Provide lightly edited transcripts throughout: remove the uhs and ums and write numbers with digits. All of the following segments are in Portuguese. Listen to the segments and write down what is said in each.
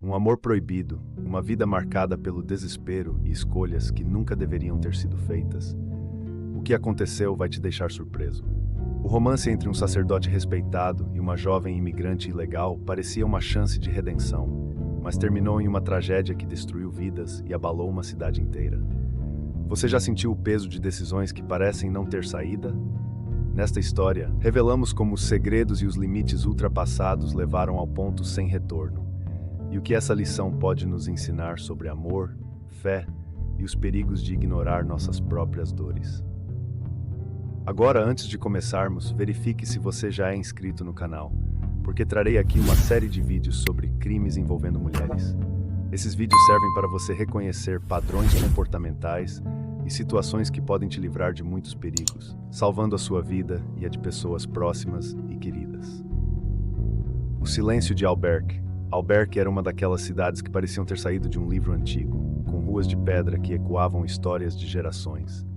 Um amor proibido, uma vida marcada pelo desespero e escolhas que nunca deveriam ter sido feitas. O que aconteceu vai te deixar surpreso. O romance entre um sacerdote respeitado e uma jovem imigrante ilegal parecia uma chance de redenção, mas terminou em uma tragédia que destruiu vidas e abalou uma cidade inteira. Você já sentiu o peso de decisões que parecem não ter saída? Nesta história, revelamos como os segredos e os limites ultrapassados levaram ao ponto sem retorno. E o que essa lição pode nos ensinar sobre amor, fé e os perigos de ignorar nossas próprias dores. Agora, antes de começarmos, verifique se você já é inscrito no canal, porque trarei aqui uma série de vídeos sobre crimes envolvendo mulheres. Esses vídeos servem para você reconhecer padrões comportamentais e situações que podem te livrar de muitos perigos, salvando a sua vida e a de pessoas próximas e queridas. O silêncio de Albuquerque. Albuquerque era uma daquelas cidades que pareciam ter saído de um livro antigo, com ruas de pedra que ecoavam histórias de gerações.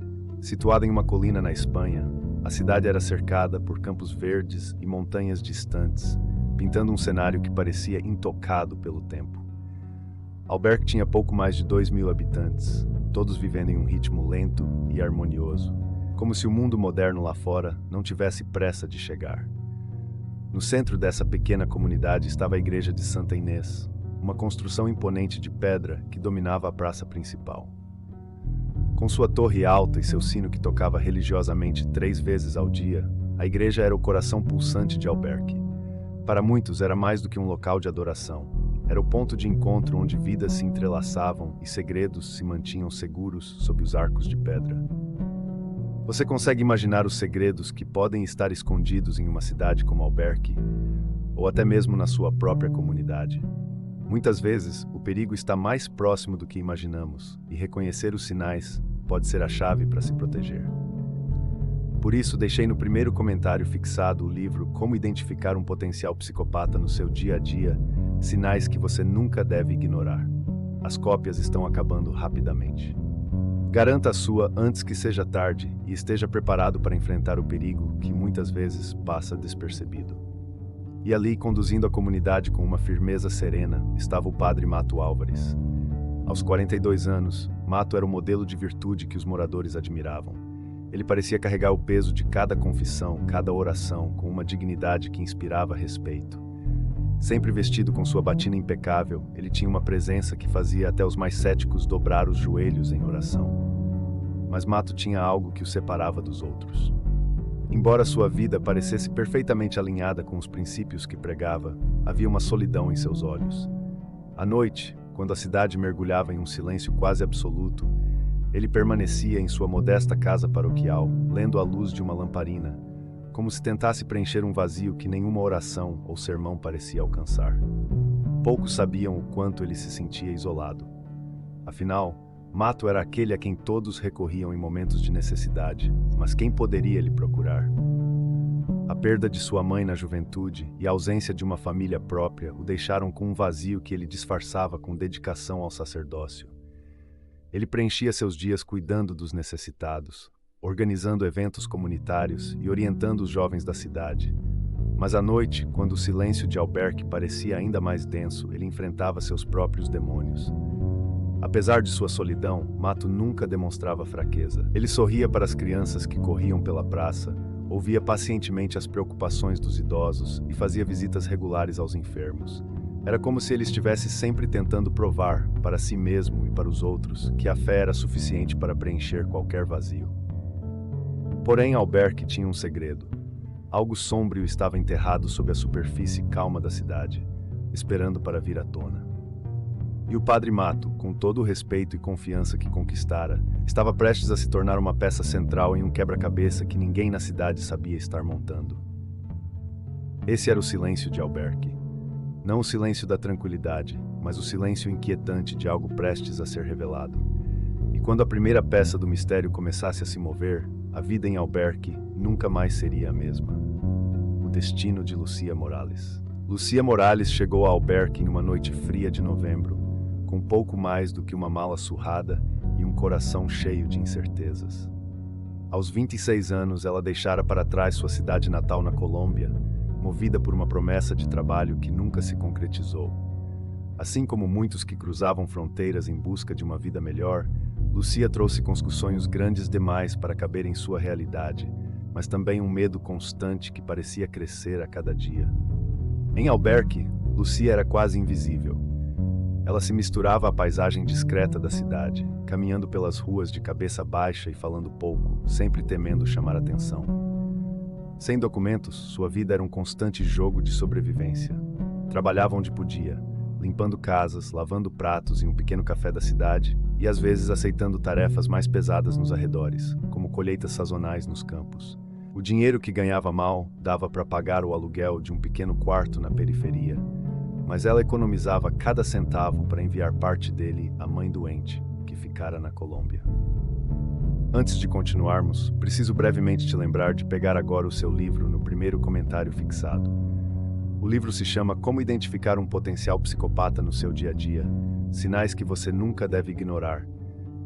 Situada em uma colina na Espanha, a cidade era cercada por campos verdes e montanhas distantes, pintando um cenário que parecia intocado pelo tempo. Albuquerque tinha pouco mais de 2.000 habitantes, todos vivendo em um ritmo lento e harmonioso, como se o mundo moderno lá fora não tivesse pressa de chegar. No centro dessa pequena comunidade estava a igreja de Santa Inês, uma construção imponente de pedra que dominava a praça principal. Com sua torre alta e seu sino que tocava religiosamente 3 vezes ao dia, a igreja era o coração pulsante de Albuquerque. Para muitos era mais do que um local de adoração. Era o ponto de encontro onde vidas se entrelaçavam e segredos se mantinham seguros sob os arcos de pedra. Você consegue imaginar os segredos que podem estar escondidos em uma cidade como Albuquerque, ou até mesmo na sua própria comunidade? Muitas vezes, o perigo está mais próximo do que imaginamos, e reconhecer os sinais pode ser a chave para se proteger. Por isso, deixei no primeiro comentário fixado o livro Como Identificar um Potencial Psicopata no Seu Dia a Dia, sinais que você nunca deve ignorar. As cópias estão acabando rapidamente. Garanta a sua antes que seja tarde e esteja preparado para enfrentar o perigo que muitas vezes passa despercebido. E ali, conduzindo a comunidade com uma firmeza serena, estava o padre Mato Álvares. Aos 42 anos, Mato era o modelo de virtude que os moradores admiravam. Ele parecia carregar o peso de cada confissão, cada oração, com uma dignidade que inspirava respeito. Sempre vestido com sua batina impecável, ele tinha uma presença que fazia até os mais céticos dobrar os joelhos em oração. Mas Mato tinha algo que o separava dos outros. Embora sua vida parecesse perfeitamente alinhada com os princípios que pregava, havia uma solidão em seus olhos. À noite, quando a cidade mergulhava em um silêncio quase absoluto, ele permanecia em sua modesta casa paroquial, lendo à luz de uma lamparina, como se tentasse preencher um vazio que nenhuma oração ou sermão parecia alcançar. Poucos sabiam o quanto ele se sentia isolado. Afinal, Mato era aquele a quem todos recorriam em momentos de necessidade, mas quem poderia lhe procurar? A perda de sua mãe na juventude e a ausência de uma família própria o deixaram com um vazio que ele disfarçava com dedicação ao sacerdócio. Ele preenchia seus dias cuidando dos necessitados, organizando eventos comunitários e orientando os jovens da cidade. Mas à noite, quando o silêncio de Albuquerque parecia ainda mais denso, ele enfrentava seus próprios demônios. Apesar de sua solidão, Mato nunca demonstrava fraqueza. Ele sorria para as crianças que corriam pela praça, ouvia pacientemente as preocupações dos idosos e fazia visitas regulares aos enfermos. Era como se ele estivesse sempre tentando provar, para si mesmo e para os outros, que a fé era suficiente para preencher qualquer vazio. Porém, Albuquerque tinha um segredo. Algo sombrio estava enterrado sob a superfície calma da cidade, esperando para vir à tona. E o padre Mato, com todo o respeito e confiança que conquistara, estava prestes a se tornar uma peça central em um quebra-cabeça que ninguém na cidade sabia estar montando. Esse era o silêncio de Albuquerque. Não o silêncio da tranquilidade, mas o silêncio inquietante de algo prestes a ser revelado. E quando a primeira peça do mistério começasse a se mover, a vida em Albuquerque nunca mais seria a mesma. O destino de Lucia Morales. Lucia Morales chegou a Albuquerque em uma noite fria de novembro, com pouco mais do que uma mala surrada e um coração cheio de incertezas. Aos 26 anos, ela deixara para trás sua cidade natal na Colômbia, movida por uma promessa de trabalho que nunca se concretizou. Assim como muitos que cruzavam fronteiras em busca de uma vida melhor, Lucia trouxe consigo sonhos grandes demais para caber em sua realidade, mas também um medo constante que parecia crescer a cada dia. Em Albuquerque, Lucia era quase invisível. Ela se misturava à paisagem discreta da cidade, caminhando pelas ruas de cabeça baixa e falando pouco, sempre temendo chamar atenção. Sem documentos, sua vida era um constante jogo de sobrevivência. Trabalhava onde podia, limpando casas, lavando pratos em um pequeno café da cidade e às vezes aceitando tarefas mais pesadas nos arredores, como colheitas sazonais nos campos. O dinheiro que ganhava mal dava para pagar o aluguel de um pequeno quarto na periferia, mas ela economizava cada centavo para enviar parte dele à mãe doente, que ficara na Colômbia. Antes de continuarmos, preciso brevemente te lembrar de pegar agora o seu livro no primeiro comentário fixado. O livro se chama Como Identificar um Potencial Psicopata no Seu Dia a Dia, Sinais que Você Nunca Deve Ignorar,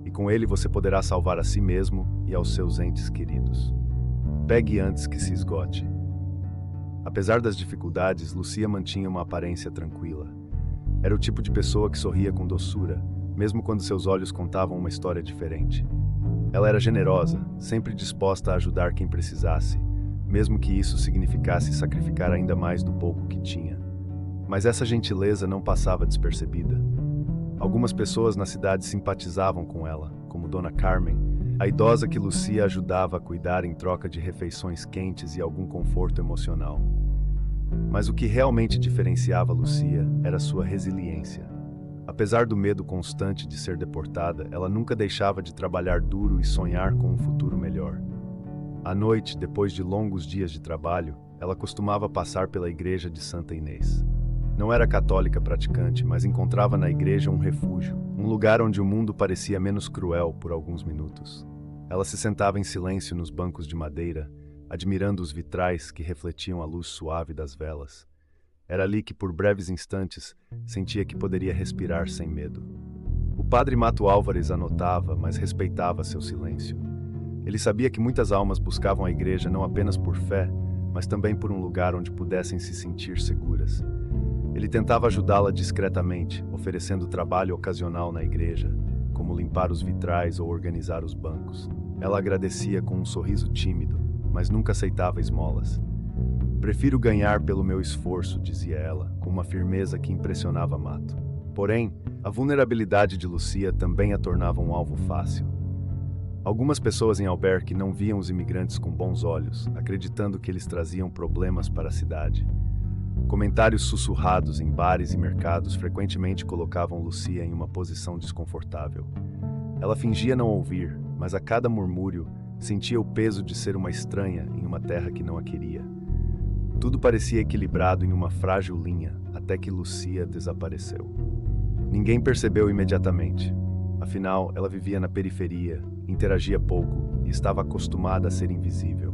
e com ele você poderá salvar a si mesmo e aos seus entes queridos. Pegue antes que se esgote. Apesar das dificuldades, Lucia mantinha uma aparência tranquila. Era o tipo de pessoa que sorria com doçura, mesmo quando seus olhos contavam uma história diferente. Ela era generosa, sempre disposta a ajudar quem precisasse, mesmo que isso significasse sacrificar ainda mais do pouco que tinha. Mas essa gentileza não passava despercebida. Algumas pessoas na cidade simpatizavam com ela, como Dona Carmen, a idosa que Lucia ajudava a cuidar em troca de refeições quentes e algum conforto emocional. Mas o que realmente diferenciava Lucia era sua resiliência. Apesar do medo constante de ser deportada, ela nunca deixava de trabalhar duro e sonhar com um futuro melhor. À noite, depois de longos dias de trabalho, ela costumava passar pela igreja de Santa Inês. Não era católica praticante, mas encontrava na igreja um refúgio, um lugar onde o mundo parecia menos cruel por alguns minutos. Ela se sentava em silêncio nos bancos de madeira, admirando os vitrais que refletiam a luz suave das velas. Era ali que, por breves instantes, sentia que poderia respirar sem medo. O padre Mato Álvares a notava, mas respeitava seu silêncio. Ele sabia que muitas almas buscavam a igreja não apenas por fé, mas também por um lugar onde pudessem se sentir seguras. Ele tentava ajudá-la discretamente, oferecendo trabalho ocasional na igreja, como limpar os vitrais ou organizar os bancos. Ela agradecia com um sorriso tímido, mas nunca aceitava esmolas. "Prefiro ganhar pelo meu esforço", dizia ela, com uma firmeza que impressionava Mato. Porém, a vulnerabilidade de Lucia também a tornava um alvo fácil. Algumas pessoas em Albuquerque não viam os imigrantes com bons olhos, acreditando que eles traziam problemas para a cidade. Comentários sussurrados em bares e mercados frequentemente colocavam Lucia em uma posição desconfortável. Ela fingia não ouvir, mas a cada murmúrio sentia o peso de ser uma estranha em uma terra que não a queria. Tudo parecia equilibrado em uma frágil linha, até que Lucia desapareceu. Ninguém percebeu imediatamente. Afinal, ela vivia na periferia, interagia pouco e estava acostumada a ser invisível.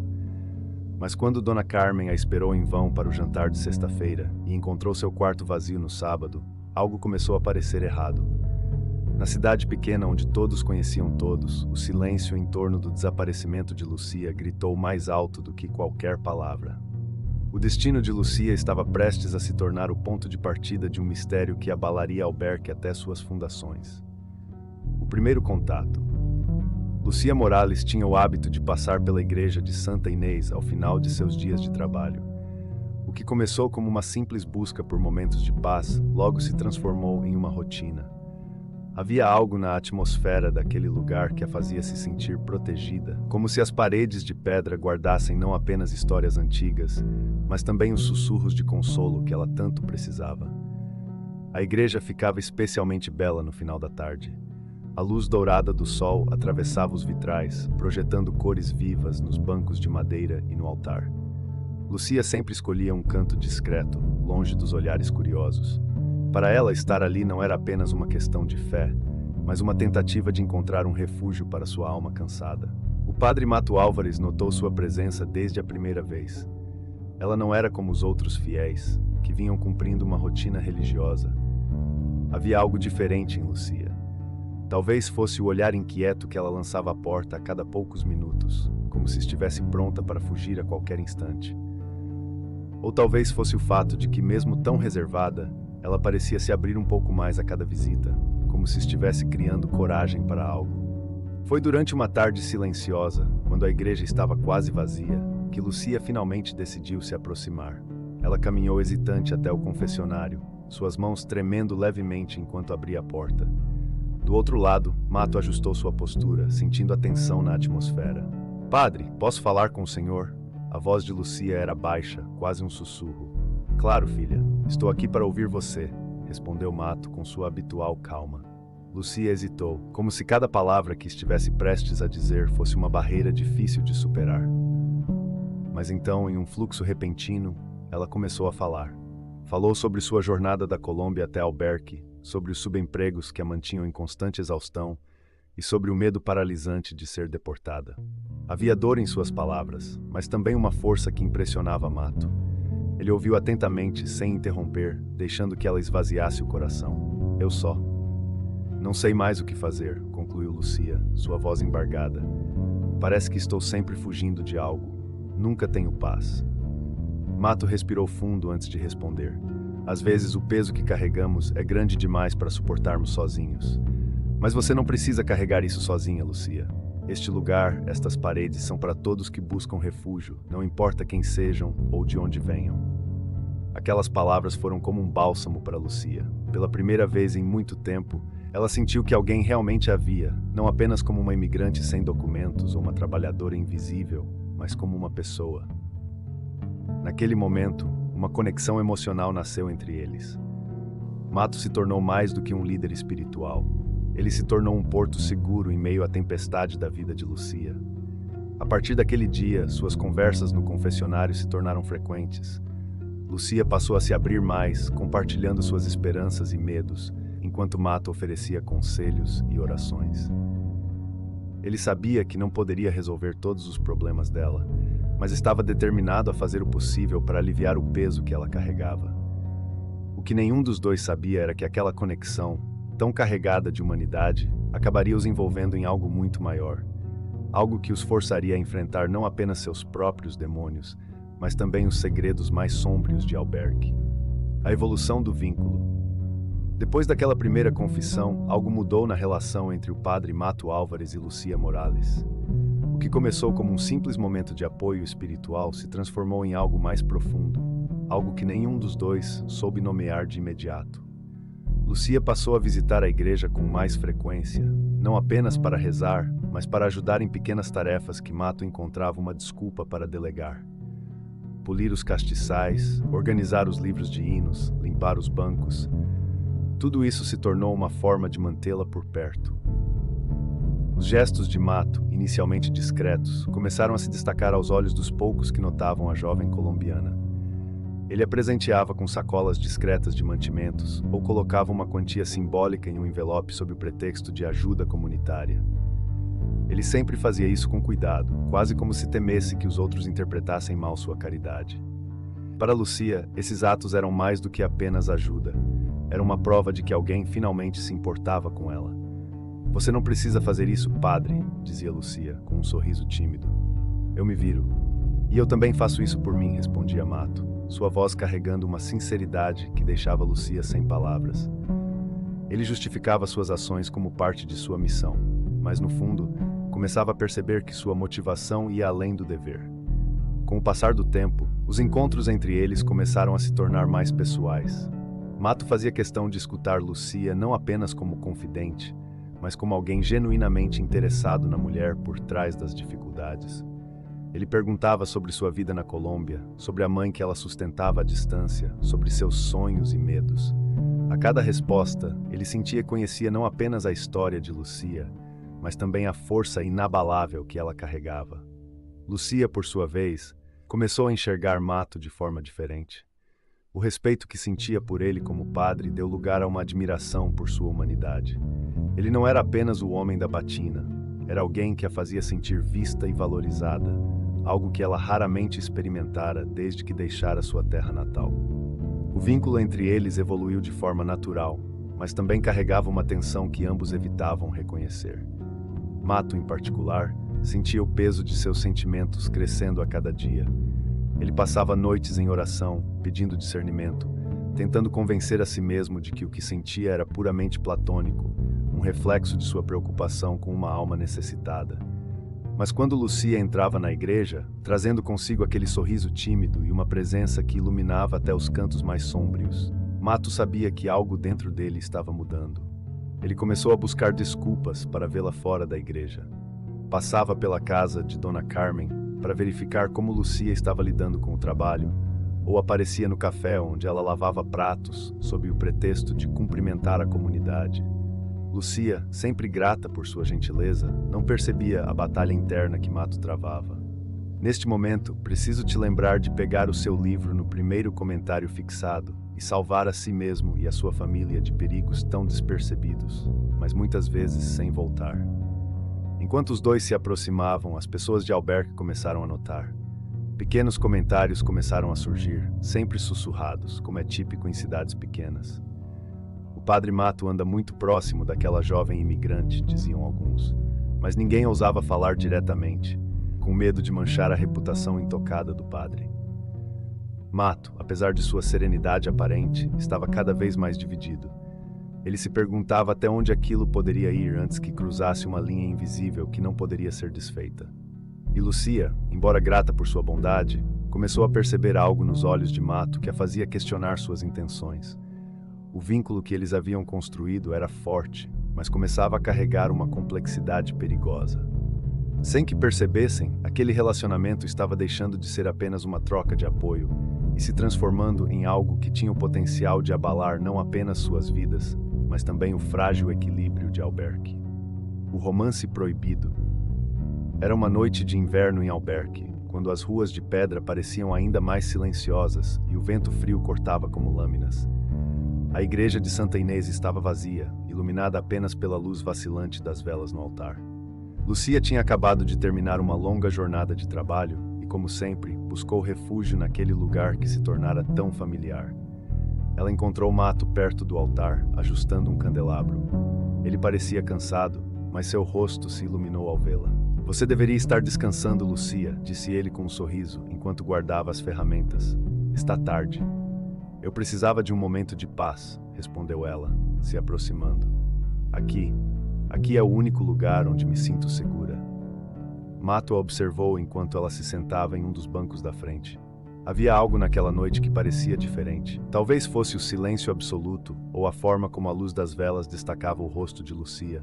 Mas quando Dona Carmen a esperou em vão para o jantar de sexta-feira e encontrou seu quarto vazio no sábado, algo começou a parecer errado. Na cidade pequena onde todos conheciam todos, o silêncio em torno do desaparecimento de Lucia gritou mais alto do que qualquer palavra. O destino de Lucia estava prestes a se tornar o ponto de partida de um mistério que abalaria Albuquerque até suas fundações. O primeiro contato. Lucia Morales tinha o hábito de passar pela igreja de Santa Inês ao final de seus dias de trabalho. O que começou como uma simples busca por momentos de paz, logo se transformou em uma rotina. Havia algo na atmosfera daquele lugar que a fazia se sentir protegida, como se as paredes de pedra guardassem não apenas histórias antigas, mas também os sussurros de consolo que ela tanto precisava. A igreja ficava especialmente bela no final da tarde. A luz dourada do sol atravessava os vitrais, projetando cores vivas nos bancos de madeira e no altar. Lucia sempre escolhia um canto discreto, longe dos olhares curiosos. Para ela, estar ali não era apenas uma questão de fé, mas uma tentativa de encontrar um refúgio para sua alma cansada. O padre Mato Álvares notou sua presença desde a primeira vez. Ela não era como os outros fiéis, que vinham cumprindo uma rotina religiosa. Havia algo diferente em Lucia. Talvez fosse o olhar inquieto que ela lançava à porta a cada poucos minutos, como se estivesse pronta para fugir a qualquer instante. Ou talvez fosse o fato de que, mesmo tão reservada, Ela parecia se abrir um pouco mais a cada visita, como se estivesse criando coragem para algo. Foi durante uma tarde silenciosa, quando a igreja estava quase vazia, que Lucia finalmente decidiu se aproximar. Ela caminhou hesitante até o confessionário, suas mãos tremendo levemente enquanto abria a porta. Do outro lado, Mato ajustou sua postura, sentindo a tensão na atmosfera. "Padre, posso falar com o senhor?" A voz de Lucia era baixa, quase um sussurro. "Claro, filha. Estou aqui para ouvir você", respondeu Mato com sua habitual calma. Lucia hesitou, como se cada palavra que estivesse prestes a dizer fosse uma barreira difícil de superar. Mas então, em um fluxo repentino, ela começou a falar. Falou sobre sua jornada da Colômbia até Albuquerque, sobre os subempregos que a mantinham em constante exaustão e sobre o medo paralisante de ser deportada. Havia dor em suas palavras, mas também uma força que impressionava Mato. Ele ouviu atentamente, sem interromper, deixando que ela esvaziasse o coração. "Eu só. Não sei mais o que fazer", concluiu Lucia, sua voz embargada. "Parece que estou sempre fugindo de algo. Nunca tenho paz." Mato respirou fundo antes de responder. Às vezes o peso que carregamos é grande demais para suportarmos sozinhos. Mas você não precisa carregar isso sozinha, Lucia. Este lugar, estas paredes são para todos que buscam refúgio, não importa quem sejam ou de onde venham. Aquelas palavras foram como um bálsamo para Lucia. Pela primeira vez em muito tempo, ela sentiu que alguém realmente a via, não apenas como uma imigrante sem documentos ou uma trabalhadora invisível, mas como uma pessoa. Naquele momento, uma conexão emocional nasceu entre eles. Mato se tornou mais do que um líder espiritual. Ele se tornou um porto seguro em meio à tempestade da vida de Lucia. A partir daquele dia, suas conversas no confessionário se tornaram frequentes. Lucia passou a se abrir mais, compartilhando suas esperanças e medos, enquanto Mato oferecia conselhos e orações. Ele sabia que não poderia resolver todos os problemas dela, mas estava determinado a fazer o possível para aliviar o peso que ela carregava. O que nenhum dos dois sabia era que aquela conexão, tão carregada de humanidade, acabaria os envolvendo em algo muito maior. Algo que os forçaria a enfrentar não apenas seus próprios demônios, mas também os segredos mais sombrios de Albuquerque. A evolução do vínculo. Depois daquela primeira confissão, algo mudou na relação entre o padre Mato Álvares e Lucia Morales. O que começou como um simples momento de apoio espiritual se transformou em algo mais profundo, algo que nenhum dos dois soube nomear de imediato. Lucia passou a visitar a igreja com mais frequência, não apenas para rezar, mas para ajudar em pequenas tarefas que Mato encontrava uma desculpa para delegar. Polir os castiçais, organizar os livros de hinos, limpar os bancos. Tudo isso se tornou uma forma de mantê-la por perto. Os gestos de Mato, inicialmente discretos, começaram a se destacar aos olhos dos poucos que notavam a jovem colombiana. Ele a presenteava com sacolas discretas de mantimentos ou colocava uma quantia simbólica em um envelope sob o pretexto de ajuda comunitária. Ele sempre fazia isso com cuidado, quase como se temesse que os outros interpretassem mal sua caridade. Para Lucia, esses atos eram mais do que apenas ajuda. Era uma prova de que alguém finalmente se importava com ela. "Você não precisa fazer isso, padre", dizia Lucia, com um sorriso tímido. "Eu me viro." "E eu também faço isso por mim", respondia Mato, sua voz carregando uma sinceridade que deixava Lucia sem palavras. Ele justificava suas ações como parte de sua missão, mas no fundo, começava a perceber que sua motivação ia além do dever. Com o passar do tempo, os encontros entre eles começaram a se tornar mais pessoais. Mato fazia questão de escutar Lucia não apenas como confidente, mas como alguém genuinamente interessado na mulher por trás das dificuldades. Ele perguntava sobre sua vida na Colômbia, sobre a mãe que ela sustentava à distância, sobre seus sonhos e medos. A cada resposta, ele sentia que conhecia não apenas a história de Lucia, mas também a força inabalável que ela carregava. Lucia, por sua vez, começou a enxergar Mato de forma diferente. O respeito que sentia por ele como padre deu lugar a uma admiração por sua humanidade. Ele não era apenas o homem da batina, era alguém que a fazia sentir vista e valorizada, algo que ela raramente experimentara desde que deixara sua terra natal. O vínculo entre eles evoluiu de forma natural, mas também carregava uma tensão que ambos evitavam reconhecer. Mato, em particular, sentia o peso de seus sentimentos crescendo a cada dia. Ele passava noites em oração, pedindo discernimento, tentando convencer a si mesmo de que o que sentia era puramente platônico, um reflexo de sua preocupação com uma alma necessitada. Mas quando Lucia entrava na igreja, trazendo consigo aquele sorriso tímido e uma presença que iluminava até os cantos mais sômbrios, Mato sabia que algo dentro dele estava mudando. Ele começou a buscar desculpas para vê-la fora da igreja. Passava pela casa de Dona Carmen para verificar como Lucia estava lidando com o trabalho, ou aparecia no café onde ela lavava pratos sob o pretexto de cumprimentar a comunidade. Lucia, sempre grata por sua gentileza, não percebia a batalha interna que Mato travava. Neste momento, preciso te lembrar de pegar o seu livro no primeiro comentário fixado e salvar a si mesmo e a sua família de perigos tão despercebidos, mas muitas vezes sem voltar. Enquanto os dois se aproximavam, as pessoas de Albuquerque começaram a notar. Pequenos comentários começaram a surgir, sempre sussurrados, como é típico em cidades pequenas. O padre Mato anda muito próximo daquela jovem imigrante, diziam alguns, mas ninguém ousava falar diretamente, com medo de manchar a reputação intocada do padre. Mato, apesar de sua serenidade aparente, estava cada vez mais dividido. Ele se perguntava até onde aquilo poderia ir antes que cruzasse uma linha invisível que não poderia ser desfeita. E Lucia, embora grata por sua bondade, começou a perceber algo nos olhos de Mato que a fazia questionar suas intenções. O vínculo que eles haviam construído era forte, mas começava a carregar uma complexidade perigosa. Sem que percebessem, aquele relacionamento estava deixando de ser apenas uma troca de apoio e se transformando em algo que tinha o potencial de abalar não apenas suas vidas, mas também o frágil equilíbrio de Albuquerque. O romance proibido. Era uma noite de inverno em Albuquerque, quando as ruas de pedra pareciam ainda mais silenciosas e o vento frio cortava como lâminas. A igreja de Santa Inês estava vazia, iluminada apenas pela luz vacilante das velas no altar. Lucia tinha acabado de terminar uma longa jornada de trabalho e, como sempre, buscou refúgio naquele lugar que se tornara tão familiar. Ela encontrou Mato perto do altar, ajustando um candelabro. Ele parecia cansado, mas seu rosto se iluminou ao vê-la. Você deveria estar descansando, Lucia, disse ele com um sorriso, enquanto guardava as ferramentas. Está tarde. Eu precisava de um momento de paz, respondeu ela, se aproximando. Aqui é o único lugar onde me sinto segura. Mato a observou enquanto ela se sentava em um dos bancos da frente. Havia algo naquela noite que parecia diferente. Talvez fosse o silêncio absoluto ou a forma como a luz das velas destacava o rosto de Lucia,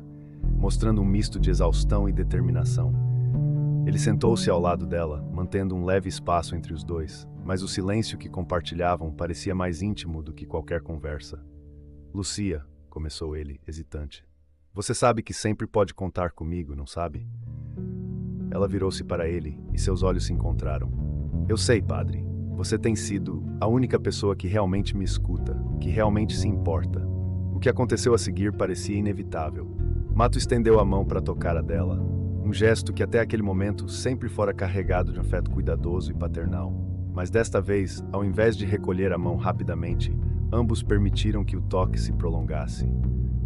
mostrando um misto de exaustão e determinação. Ele sentou-se ao lado dela, mantendo um leve espaço entre os dois, mas o silêncio que compartilhavam parecia mais íntimo do que qualquer conversa. Lucia, começou ele, hesitante. Você sabe que sempre pode contar comigo, não sabe? Ela virou-se para ele e seus olhos se encontraram. Eu sei, padre. Você tem sido a única pessoa que realmente me escuta, que realmente se importa. O que aconteceu a seguir parecia inevitável. Mato estendeu a mão para tocar a dela, um gesto que até aquele momento sempre fora carregado de um afeto cuidadoso e paternal. Mas desta vez, ao invés de recolher a mão rapidamente, ambos permitiram que o toque se prolongasse.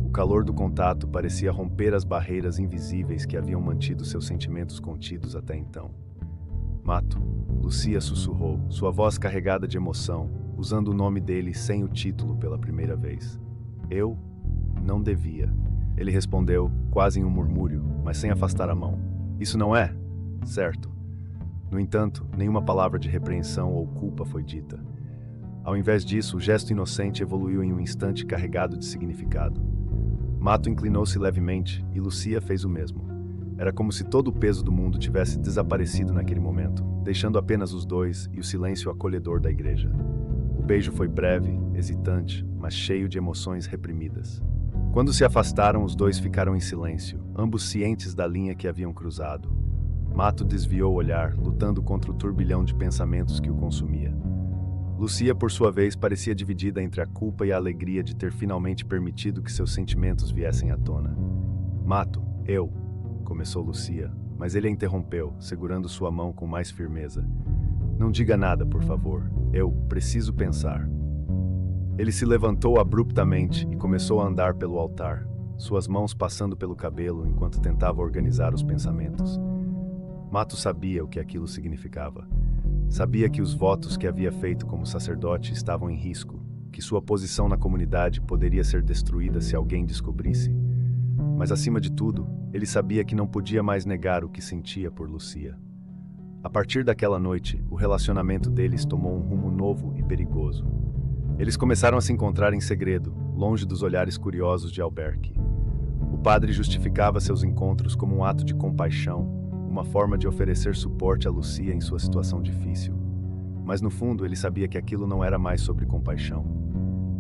O calor do contato parecia romper as barreiras invisíveis que haviam mantido seus sentimentos contidos até então. Mato, Lucia sussurrou, sua voz carregada de emoção, usando o nome dele sem o título pela primeira vez. Eu não devia. Ele respondeu, quase em um murmúrio, mas sem afastar a mão. Isso não é? Certo. No entanto, nenhuma palavra de repreensão ou culpa foi dita. Ao invés disso, o gesto inocente evoluiu em um instante carregado de significado. Mato inclinou-se levemente e Lucia fez o mesmo. Era como se todo o peso do mundo tivesse desaparecido naquele momento, deixando apenas os dois e o silêncio acolhedor da igreja. O beijo foi breve, hesitante, mas cheio de emoções reprimidas. Quando se afastaram, os dois ficaram em silêncio, ambos cientes da linha que haviam cruzado. Mato desviou o olhar, lutando contra o turbilhão de pensamentos que o consumia. Lucia, por sua vez, parecia dividida entre a culpa e a alegria de ter finalmente permitido que seus sentimentos viessem à tona. Mato, começou Lucia, mas ele a interrompeu, segurando sua mão com mais firmeza. Não diga nada, por favor. Eu preciso pensar. Ele se levantou abruptamente e começou a andar pelo altar, suas mãos passando pelo cabelo enquanto tentava organizar os pensamentos. Mato sabia o que aquilo significava. Sabia que os votos que havia feito como sacerdote estavam em risco, que sua posição na comunidade poderia ser destruída se alguém descobrisse. Mas acima de tudo, ele sabia que não podia mais negar o que sentia por Lucia. A partir daquela noite, o relacionamento deles tomou um rumo novo e perigoso. Eles começaram a se encontrar em segredo, longe dos olhares curiosos de Alberque. O padre justificava seus encontros como um ato de compaixão, uma forma de oferecer suporte a Lucia em sua situação difícil. Mas no fundo ele sabia que aquilo não era mais sobre compaixão.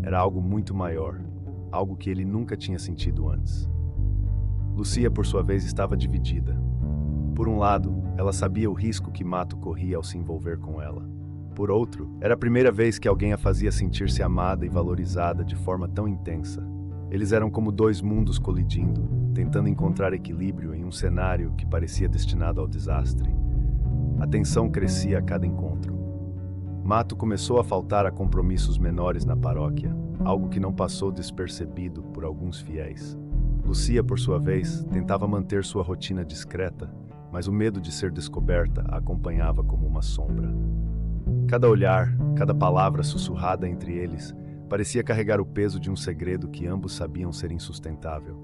Era algo muito maior, algo que ele nunca tinha sentido antes. Lucia, por sua vez, estava dividida. Por um lado, ela sabia o risco que Mato corria ao se envolver com ela. Por outro, era a primeira vez que alguém a fazia sentir-se amada e valorizada de forma tão intensa. Eles eram como dois mundos colidindo, tentando encontrar equilíbrio em um cenário que parecia destinado ao desastre. A tensão crescia a cada encontro. Mato começou a faltar a compromissos menores na paróquia, algo que não passou despercebido por alguns fiéis. Lucia, por sua vez, tentava manter sua rotina discreta, mas o medo de ser descoberta a acompanhava como uma sombra. Cada olhar, cada palavra sussurrada entre eles, parecia carregar o peso de um segredo que ambos sabiam ser insustentável.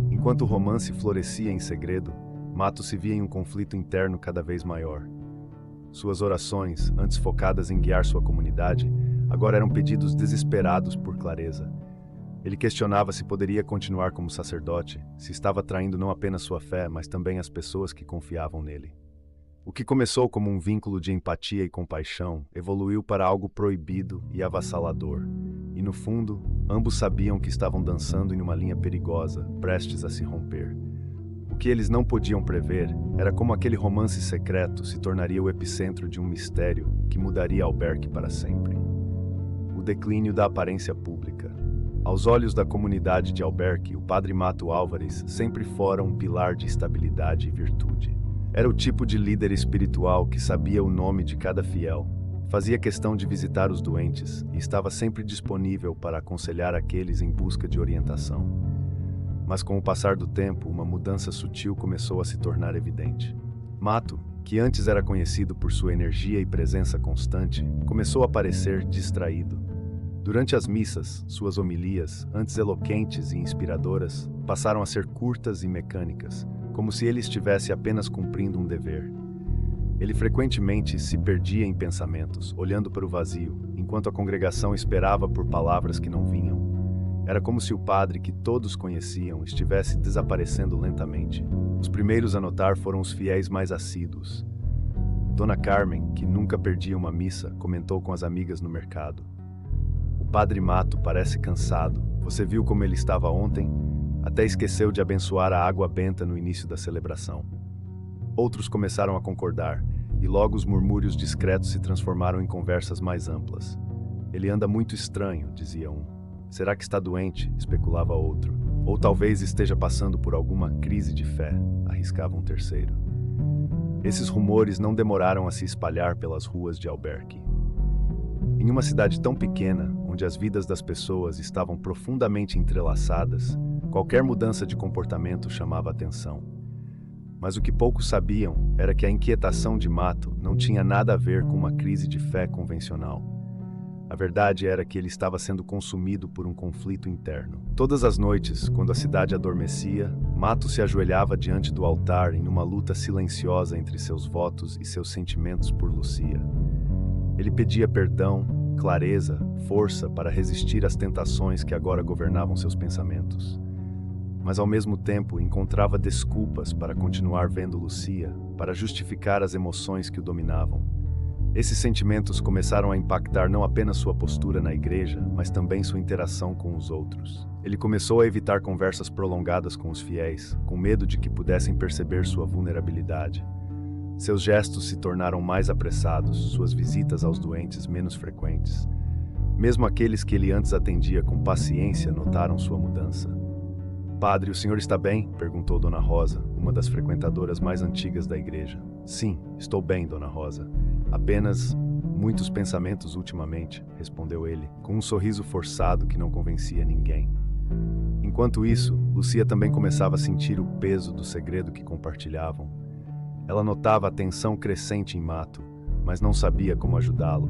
Enquanto o romance florescia em segredo, Mato se via em um conflito interno cada vez maior. Suas orações, antes focadas em guiar sua comunidade, agora eram pedidos desesperados por clareza. Ele questionava se poderia continuar como sacerdote, se estava traindo não apenas sua fé, mas também as pessoas que confiavam nele. O que começou como um vínculo de empatia e compaixão evoluiu para algo proibido e avassalador. E no fundo, ambos sabiam que estavam dançando em uma linha perigosa, prestes a se romper. O que eles não podiam prever era como aquele romance secreto se tornaria o epicentro de um mistério que mudaria Alberque para sempre. O declínio da aparência pública. Aos olhos da comunidade de Alberque, o padre Mato Álvares sempre fora um pilar de estabilidade e virtude. Era o tipo de líder espiritual que sabia o nome de cada fiel, fazia questão de visitar os doentes e estava sempre disponível para aconselhar aqueles em busca de orientação. Mas com o passar do tempo, uma mudança sutil começou a se tornar evidente. Mato, que antes era conhecido por sua energia e presença constante, começou a parecer distraído. Durante as missas, suas homilias, antes eloquentes e inspiradoras, passaram a ser curtas e mecânicas, como se ele estivesse apenas cumprindo um dever. Ele frequentemente se perdia em pensamentos, olhando para o vazio, enquanto a congregação esperava por palavras que não vinham. Era como se o padre que todos conheciam estivesse desaparecendo lentamente. Os primeiros a notar foram os fiéis mais assíduos. Dona Carmen, que nunca perdia uma missa, comentou com as amigas no mercado: "O padre Mato parece cansado. Você viu como ele estava ontem? Até esqueceu de abençoar a água benta no início da celebração." Outros começaram a concordar, e logo os murmúrios discretos se transformaram em conversas mais amplas. "Ele anda muito estranho", dizia um. "Será que está doente?", especulava outro. "Ou talvez esteja passando por alguma crise de fé", arriscava um terceiro. Esses rumores não demoraram a se espalhar pelas ruas de Alberque. Em uma cidade tão pequena, onde as vidas das pessoas estavam profundamente entrelaçadas, qualquer mudança de comportamento chamava atenção. Mas o que poucos sabiam era que a inquietação de Mato não tinha nada a ver com uma crise de fé convencional. A verdade era que ele estava sendo consumido por um conflito interno. Todas as noites, quando a cidade adormecia, Mato se ajoelhava diante do altar em uma luta silenciosa entre seus votos e seus sentimentos por Lucia. Ele pedia perdão, clareza, força para resistir às tentações que agora governavam seus pensamentos. Mas ao mesmo tempo encontrava desculpas para continuar vendo Lucia, para justificar as emoções que o dominavam. Esses sentimentos começaram a impactar não apenas sua postura na igreja, mas também sua interação com os outros. Ele começou a evitar conversas prolongadas com os fiéis, com medo de que pudessem perceber sua vulnerabilidade. Seus gestos se tornaram mais apressados, suas visitas aos doentes menos frequentes. Mesmo aqueles que ele antes atendia com paciência notaram sua mudança. "Padre, o senhor está bem?", perguntou Dona Rosa, uma das frequentadoras mais antigas da igreja. "Sim, estou bem, Dona Rosa. Apenas muitos pensamentos ultimamente", respondeu ele, com um sorriso forçado que não convencia ninguém. Enquanto isso, Lucia também começava a sentir o peso do segredo que compartilhavam. Ela notava a tensão crescente em Mato, mas não sabia como ajudá-lo.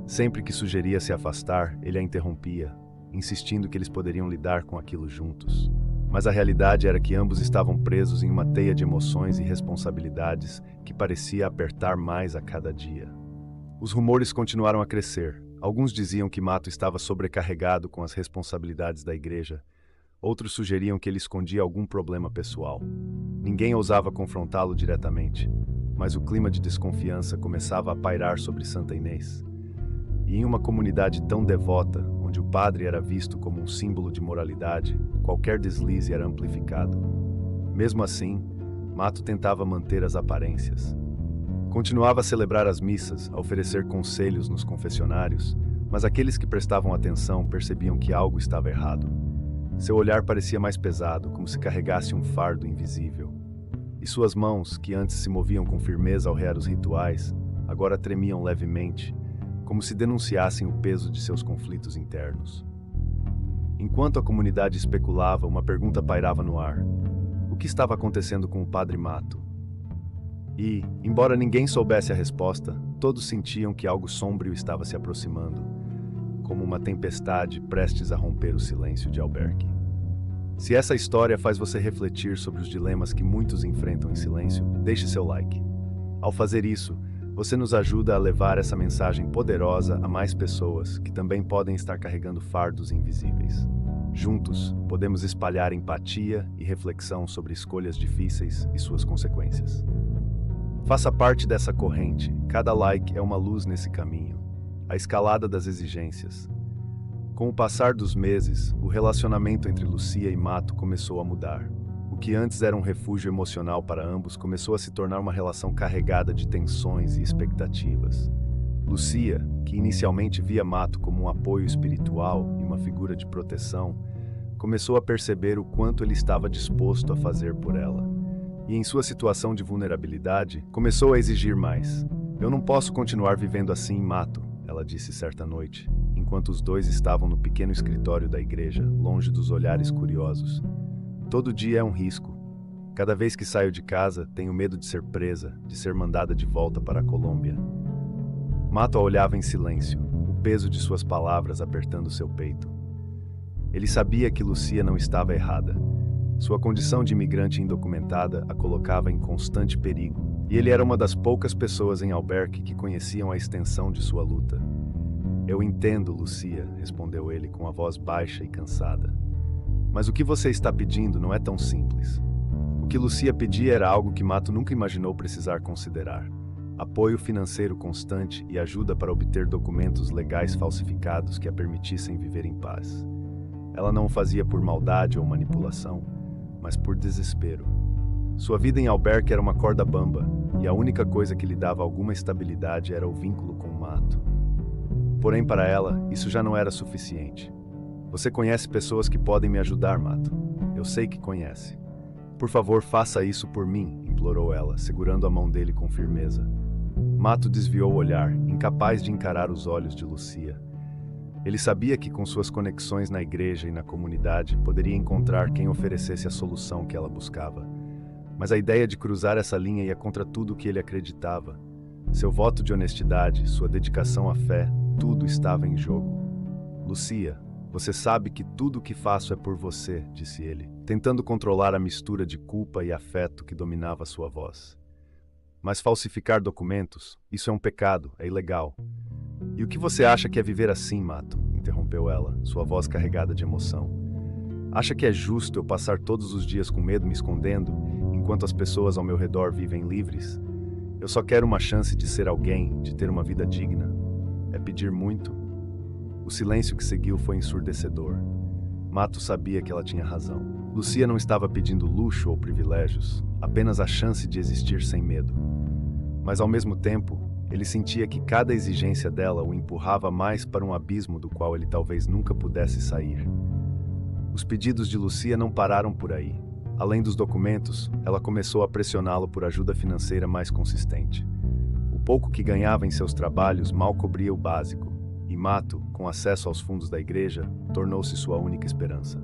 Sempre que sugeria se afastar, ele a interrompia, insistindo que eles poderiam lidar com aquilo juntos. Mas a realidade era que ambos estavam presos em uma teia de emoções e responsabilidades que parecia apertar mais a cada dia. Os rumores continuaram a crescer. Alguns diziam que Mato estava sobrecarregado com as responsabilidades da igreja. Outros sugeriam que ele escondia algum problema pessoal. Ninguém ousava confrontá-lo diretamente, mas o clima de desconfiança começava a pairar sobre Santa Inês. E em uma comunidade tão devota, onde o padre era visto como um símbolo de moralidade, qualquer deslize era amplificado. Mesmo assim, Mato tentava manter as aparências. Continuava a celebrar as missas, a oferecer conselhos nos confessionários, mas aqueles que prestavam atenção percebiam que algo estava errado. Seu olhar parecia mais pesado, como se carregasse um fardo invisível. E suas mãos, que antes se moviam com firmeza ao rear os rituais, agora tremiam levemente, como se denunciassem o peso de seus conflitos internos. Enquanto a comunidade especulava, uma pergunta pairava no ar. O que estava acontecendo com o padre Mato? E, embora ninguém soubesse a resposta, todos sentiam que algo sombrio estava se aproximando, como uma tempestade prestes a romper o silêncio de Albuquerque. Se essa história faz você refletir sobre os dilemas que muitos enfrentam em silêncio, deixe seu like. Ao fazer isso, você nos ajuda a levar essa mensagem poderosa a mais pessoas que também podem estar carregando fardos invisíveis. Juntos, podemos espalhar empatia e reflexão sobre escolhas difíceis e suas consequências. Faça parte dessa corrente. Cada like é uma luz nesse caminho. A escalada das exigências. Com o passar dos meses, o relacionamento entre Lucia e Mato começou a mudar. O que antes era um refúgio emocional para ambos começou a se tornar uma relação carregada de tensões e expectativas. Lucia, que inicialmente via Mato como um apoio espiritual e uma figura de proteção, começou a perceber o quanto ele estava disposto a fazer por ela. E em sua situação de vulnerabilidade, começou a exigir mais. "Eu não posso continuar vivendo assim, Mato", ela disse certa noite, enquanto os dois estavam no pequeno escritório da igreja, longe dos olhares curiosos. "Todo dia é um risco. Cada vez que saio de casa, tenho medo de ser presa, de ser mandada de volta para a Colômbia." Mato a olhava em silêncio, o peso de suas palavras apertando seu peito. Ele sabia que Lucia não estava errada. Sua condição de imigrante indocumentada a colocava em constante perigo, e ele era uma das poucas pessoas em Albuquerque que conheciam a extensão de sua luta. "Eu entendo, Lucia", respondeu ele com a voz baixa e cansada. "Mas o que você está pedindo não é tão simples." O que Lucia pedia era algo que Mato nunca imaginou precisar considerar: apoio financeiro constante e ajuda para obter documentos legais falsificados que a permitissem viver em paz. Ela não o fazia por maldade ou manipulação, mas por desespero. Sua vida em Albuquerque era uma corda bamba, e a única coisa que lhe dava alguma estabilidade era o vínculo com o Mato. Porém, para ela, isso já não era suficiente. "Você conhece pessoas que podem me ajudar, Mato. Eu sei que conhece. Por favor, faça isso por mim", implorou ela, segurando a mão dele com firmeza. Mato desviou o olhar, incapaz de encarar os olhos de Lucia. Ele sabia que, com suas conexões na igreja e na comunidade, poderia encontrar quem oferecesse a solução que ela buscava. Mas a ideia de cruzar essa linha ia contra tudo o que ele acreditava. Seu voto de honestidade, sua dedicação à fé, tudo estava em jogo. "Lucia, você sabe que tudo o que faço é por você", disse ele, tentando controlar a mistura de culpa e afeto que dominava sua voz. "Mas falsificar documentos, isso é um pecado, é ilegal." "E o que você acha que é viver assim, Mato?", interrompeu ela, sua voz carregada de emoção. "Acha que é justo eu passar todos os dias com medo me escondendo, enquanto as pessoas ao meu redor vivem livres? Eu só quero uma chance de ser alguém, de ter uma vida digna. É pedir muito?" O silêncio que seguiu foi ensurdecedor. Mato sabia que ela tinha razão. Lucia não estava pedindo luxo ou privilégios, apenas a chance de existir sem medo. Mas ao mesmo tempo, ele sentia que cada exigência dela o empurrava mais para um abismo do qual ele talvez nunca pudesse sair. Os pedidos de Lucia não pararam por aí. Além dos documentos, ela começou a pressioná-lo por ajuda financeira mais consistente. O pouco que ganhava em seus trabalhos mal cobria o básico, e Mato, com acesso aos fundos da igreja, tornou-se sua única esperança.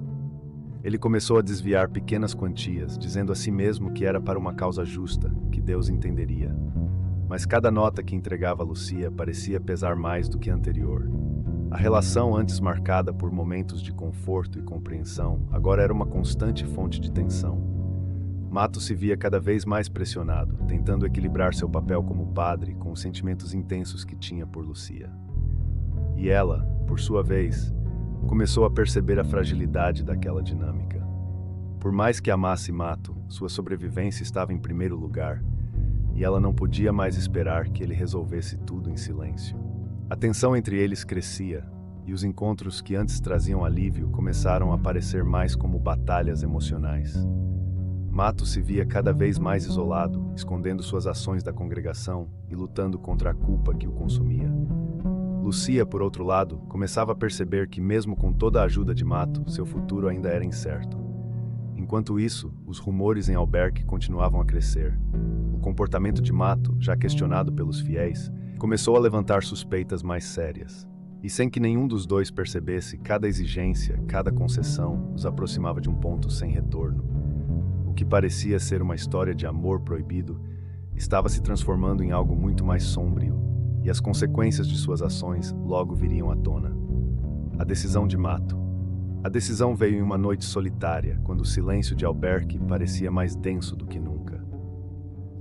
Ele começou a desviar pequenas quantias, dizendo a si mesmo que era para uma causa justa, que Deus entenderia. mas cada nota que entregava a Lucia parecia pesar mais do que a anterior. A relação, antes marcada por momentos de conforto e compreensão, agora era uma constante fonte de tensão. Mato se via cada vez mais pressionado, tentando equilibrar seu papel como padre com os sentimentos intensos que tinha por Lucia. E ela, por sua vez, começou a perceber a fragilidade daquela dinâmica. Por mais que amasse Mato, sua sobrevivência estava em primeiro lugar, e ela não podia mais esperar que ele resolvesse tudo em silêncio. A tensão entre eles crescia, e os encontros que antes traziam alívio começaram a parecer mais como batalhas emocionais. Mato se via cada vez mais isolado, escondendo suas ações da congregação e lutando contra a culpa que o consumia. Lucia, por outro lado, começava a perceber que, mesmo com toda a ajuda de Mato, seu futuro ainda era incerto. Enquanto isso, os rumores em Albergue continuavam a crescer. O comportamento de Mato, já questionado pelos fiéis, começou a levantar suspeitas mais sérias. E sem que nenhum dos dois percebesse, cada exigência, cada concessão, os aproximava de um ponto sem retorno. O que parecia ser uma história de amor proibido estava se transformando em algo muito mais sombrio, e as consequências de suas ações logo viriam à tona. A decisão de Mato. A decisão veio em uma noite solitária, quando o silêncio de Albergue parecia mais denso do que nunca.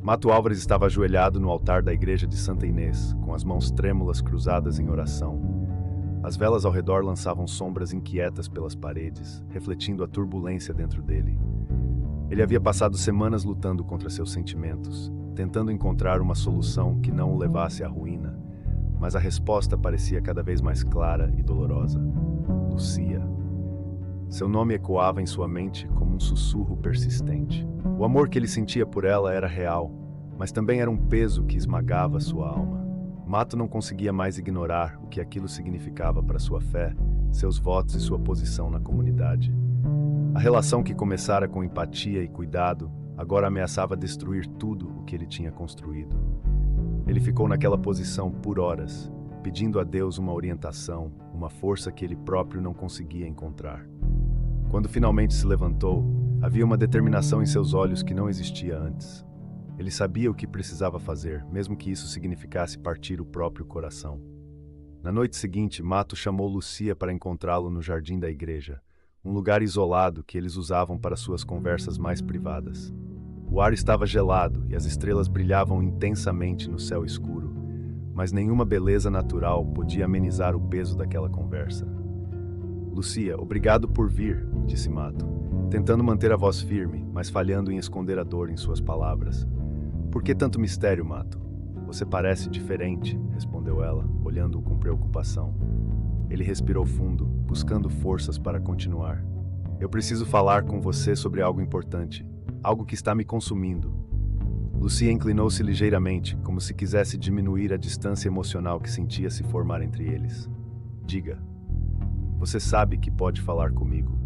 Mato Álvares estava ajoelhado no altar da igreja de Santa Inês, com as mãos trêmulas cruzadas em oração. As velas ao redor lançavam sombras inquietas pelas paredes, refletindo a turbulência dentro dele. Ele havia passado semanas lutando contra seus sentimentos, tentando encontrar uma solução que não o levasse à ruína, mas a resposta parecia cada vez mais clara e dolorosa. Lucia. Seu nome ecoava em sua mente como um sussurro persistente. O amor que ele sentia por ela era real, mas também era um peso que esmagava sua alma. Mato não conseguia mais ignorar o que aquilo significava para sua fé, seus votos e sua posição na comunidade. A relação que começara com empatia e cuidado, agora ameaçava destruir tudo o que ele tinha construído. Ele ficou naquela posição por horas, pedindo a Deus uma orientação, uma força que ele próprio não conseguia encontrar. Quando finalmente se levantou, havia uma determinação em seus olhos que não existia antes. Ele sabia o que precisava fazer, mesmo que isso significasse partir o próprio coração. Na noite seguinte, Mato chamou Lucia para encontrá-lo no jardim da igreja, um lugar isolado que eles usavam para suas conversas mais privadas. O ar estava gelado e as estrelas brilhavam intensamente no céu escuro, mas nenhuma beleza natural podia amenizar o peso daquela conversa. Lucia, obrigado por vir, disse Mato, tentando manter a voz firme, mas falhando em esconder a dor em suas palavras. Por que tanto mistério, Mato? Você parece diferente, respondeu ela, olhando-o com preocupação. Ele respirou fundo, buscando forças para continuar. Eu preciso falar com você sobre algo importante, algo que está me consumindo. Lucia inclinou-se ligeiramente, como se quisesse diminuir a distância emocional que sentia se formar entre eles. Diga. Você sabe que pode falar comigo.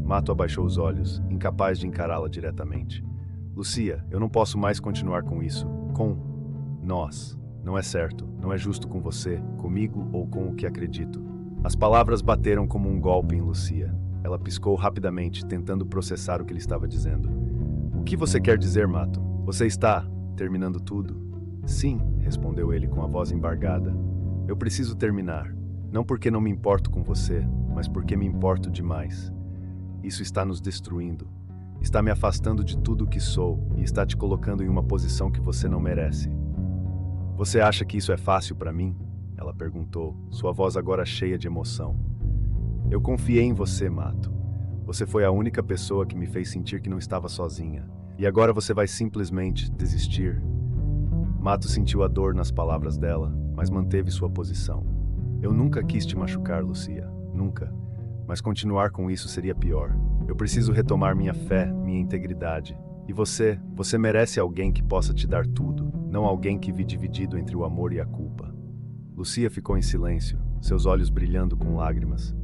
Mato abaixou os olhos, incapaz de encará-la diretamente. Lucia, eu não posso mais continuar com isso. Com nós. Não é certo, não é justo com você, comigo ou com o que acredito. As palavras bateram como um golpe em Lucia. Ela piscou rapidamente, tentando processar o que ele estava dizendo. O que você quer dizer, Mato? Você está terminando tudo? Sim, respondeu ele com a voz embargada. Eu preciso terminar. Não porque não me importo com você, mas porque me importo demais. Isso está nos destruindo. Está me afastando de tudo o que sou e está te colocando em uma posição que você não merece. Você acha que isso é fácil para mim? Ela perguntou, sua voz agora cheia de emoção. Eu confiei em você, Mato. Você foi a única pessoa que me fez sentir que não estava sozinha. E agora você vai simplesmente desistir? Mato sentiu a dor nas palavras dela, mas manteve sua posição. Eu nunca quis te machucar, Lucia. Nunca. Mas continuar com isso seria pior. Eu preciso retomar minha fé, minha integridade. E você merece alguém que possa te dar tudo, não alguém que vive dividido entre o amor e a culpa. Lucia ficou em silêncio, seus olhos brilhando com lágrimas.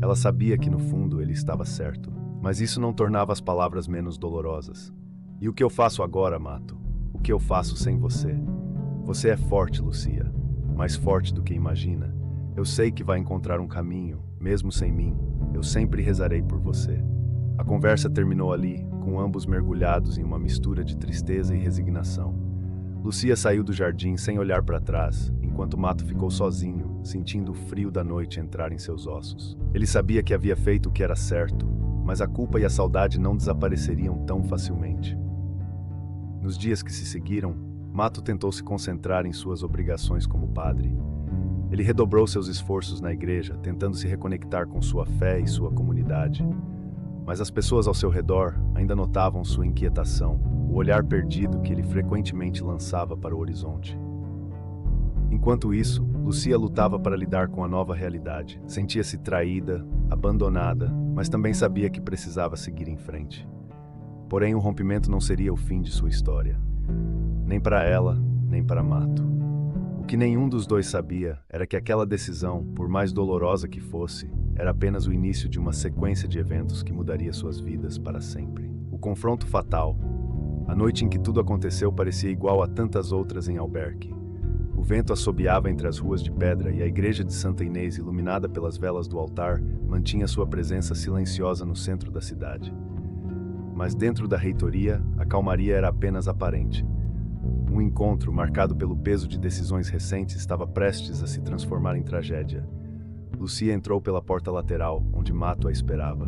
Ela sabia que no fundo ele estava certo, mas isso não tornava as palavras menos dolorosas. E o que eu faço agora, Mato? O que eu faço sem você? Você é forte, Lucia. Mais forte do que imagina. Eu sei que vai encontrar um caminho, mesmo sem mim. Eu sempre rezarei por você. A conversa terminou ali, com ambos mergulhados em uma mistura de tristeza e resignação. Lucia saiu do jardim sem olhar para trás, enquanto Mato ficou sozinho, sentindo o frio da noite entrar em seus ossos. Ele sabia que havia feito o que era certo, mas a culpa e a saudade não desapareceriam tão facilmente. Nos dias que se seguiram, Mato tentou se concentrar em suas obrigações como padre. Ele redobrou seus esforços na igreja, tentando se reconectar com sua fé e sua comunidade. Mas as pessoas ao seu redor ainda notavam sua inquietação, o olhar perdido que ele frequentemente lançava para o horizonte. Enquanto isso, Lucia lutava para lidar com a nova realidade. Sentia-se traída, abandonada, mas também sabia que precisava seguir em frente. Porém, o rompimento não seria o fim de sua história. Nem para ela, nem para Mato. O que nenhum dos dois sabia era que aquela decisão, por mais dolorosa que fosse, era apenas o início de uma sequência de eventos que mudaria suas vidas para sempre. O confronto fatal. A noite em que tudo aconteceu parecia igual a tantas outras em Albergue. O vento assobiava entre as ruas de pedra e a igreja de Santa Inês, iluminada pelas velas do altar, mantinha sua presença silenciosa no centro da cidade. Mas dentro da reitoria, a calmaria era apenas aparente. Um encontro, marcado pelo peso de decisões recentes, estava prestes a se transformar em tragédia. Lucia entrou pela porta lateral, onde Mato a esperava.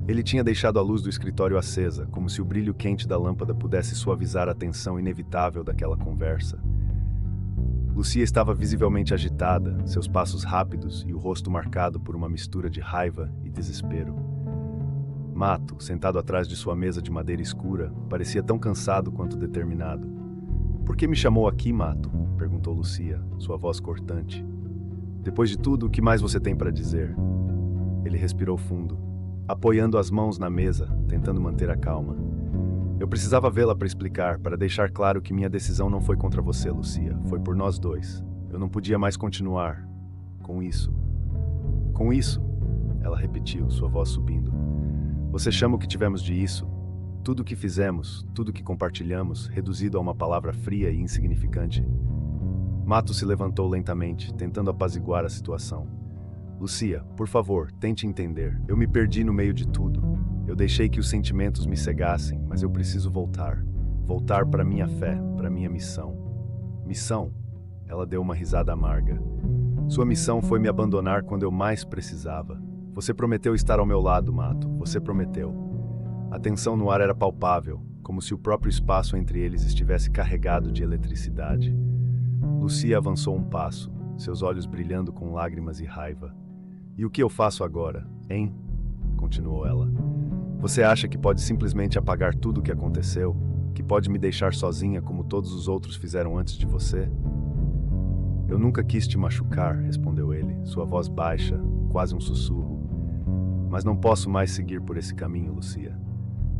Ele tinha deixado a luz do escritório acesa, como se o brilho quente da lâmpada pudesse suavizar a tensão inevitável daquela conversa. Lucia estava visivelmente agitada, seus passos rápidos e o rosto marcado por uma mistura de raiva e desespero. Mato, sentado atrás de sua mesa de madeira escura, parecia tão cansado quanto determinado. "Por que me chamou aqui, Mato?" perguntou Lucia, sua voz cortante. "Depois de tudo, o que mais você tem para dizer?" Ele respirou fundo, apoiando as mãos na mesa, tentando manter a calma. "Eu precisava vê-la para explicar, para deixar claro que minha decisão não foi contra você, Lucia. Foi por nós dois. Eu não podia mais continuar com isso." "Com isso?" ela repetiu, sua voz subindo. "Você chama o que tivemos de isso? Tudo o que fizemos, tudo o que compartilhamos, reduzido a uma palavra fria e insignificante?" Mato se levantou lentamente, tentando apaziguar a situação. "Lucia, por favor, tente entender. Eu me perdi no meio de tudo. Eu deixei que os sentimentos me cegassem, mas eu preciso voltar. Voltar para minha fé, para minha missão." "Missão?" Ela deu uma risada amarga. "Sua missão foi me abandonar quando eu mais precisava. Você prometeu estar ao meu lado, Mato. Você prometeu." A tensão no ar era palpável, como se o próprio espaço entre eles estivesse carregado de eletricidade. Lucia avançou um passo, seus olhos brilhando com lágrimas e raiva. "E o que eu faço agora, hein?" continuou ela. "Você acha que pode simplesmente apagar tudo o que aconteceu? Que pode me deixar sozinha como todos os outros fizeram antes de você?" "Eu nunca quis te machucar", respondeu ele, sua voz baixa, quase um sussurro. "Mas não posso mais seguir por esse caminho, Lucia."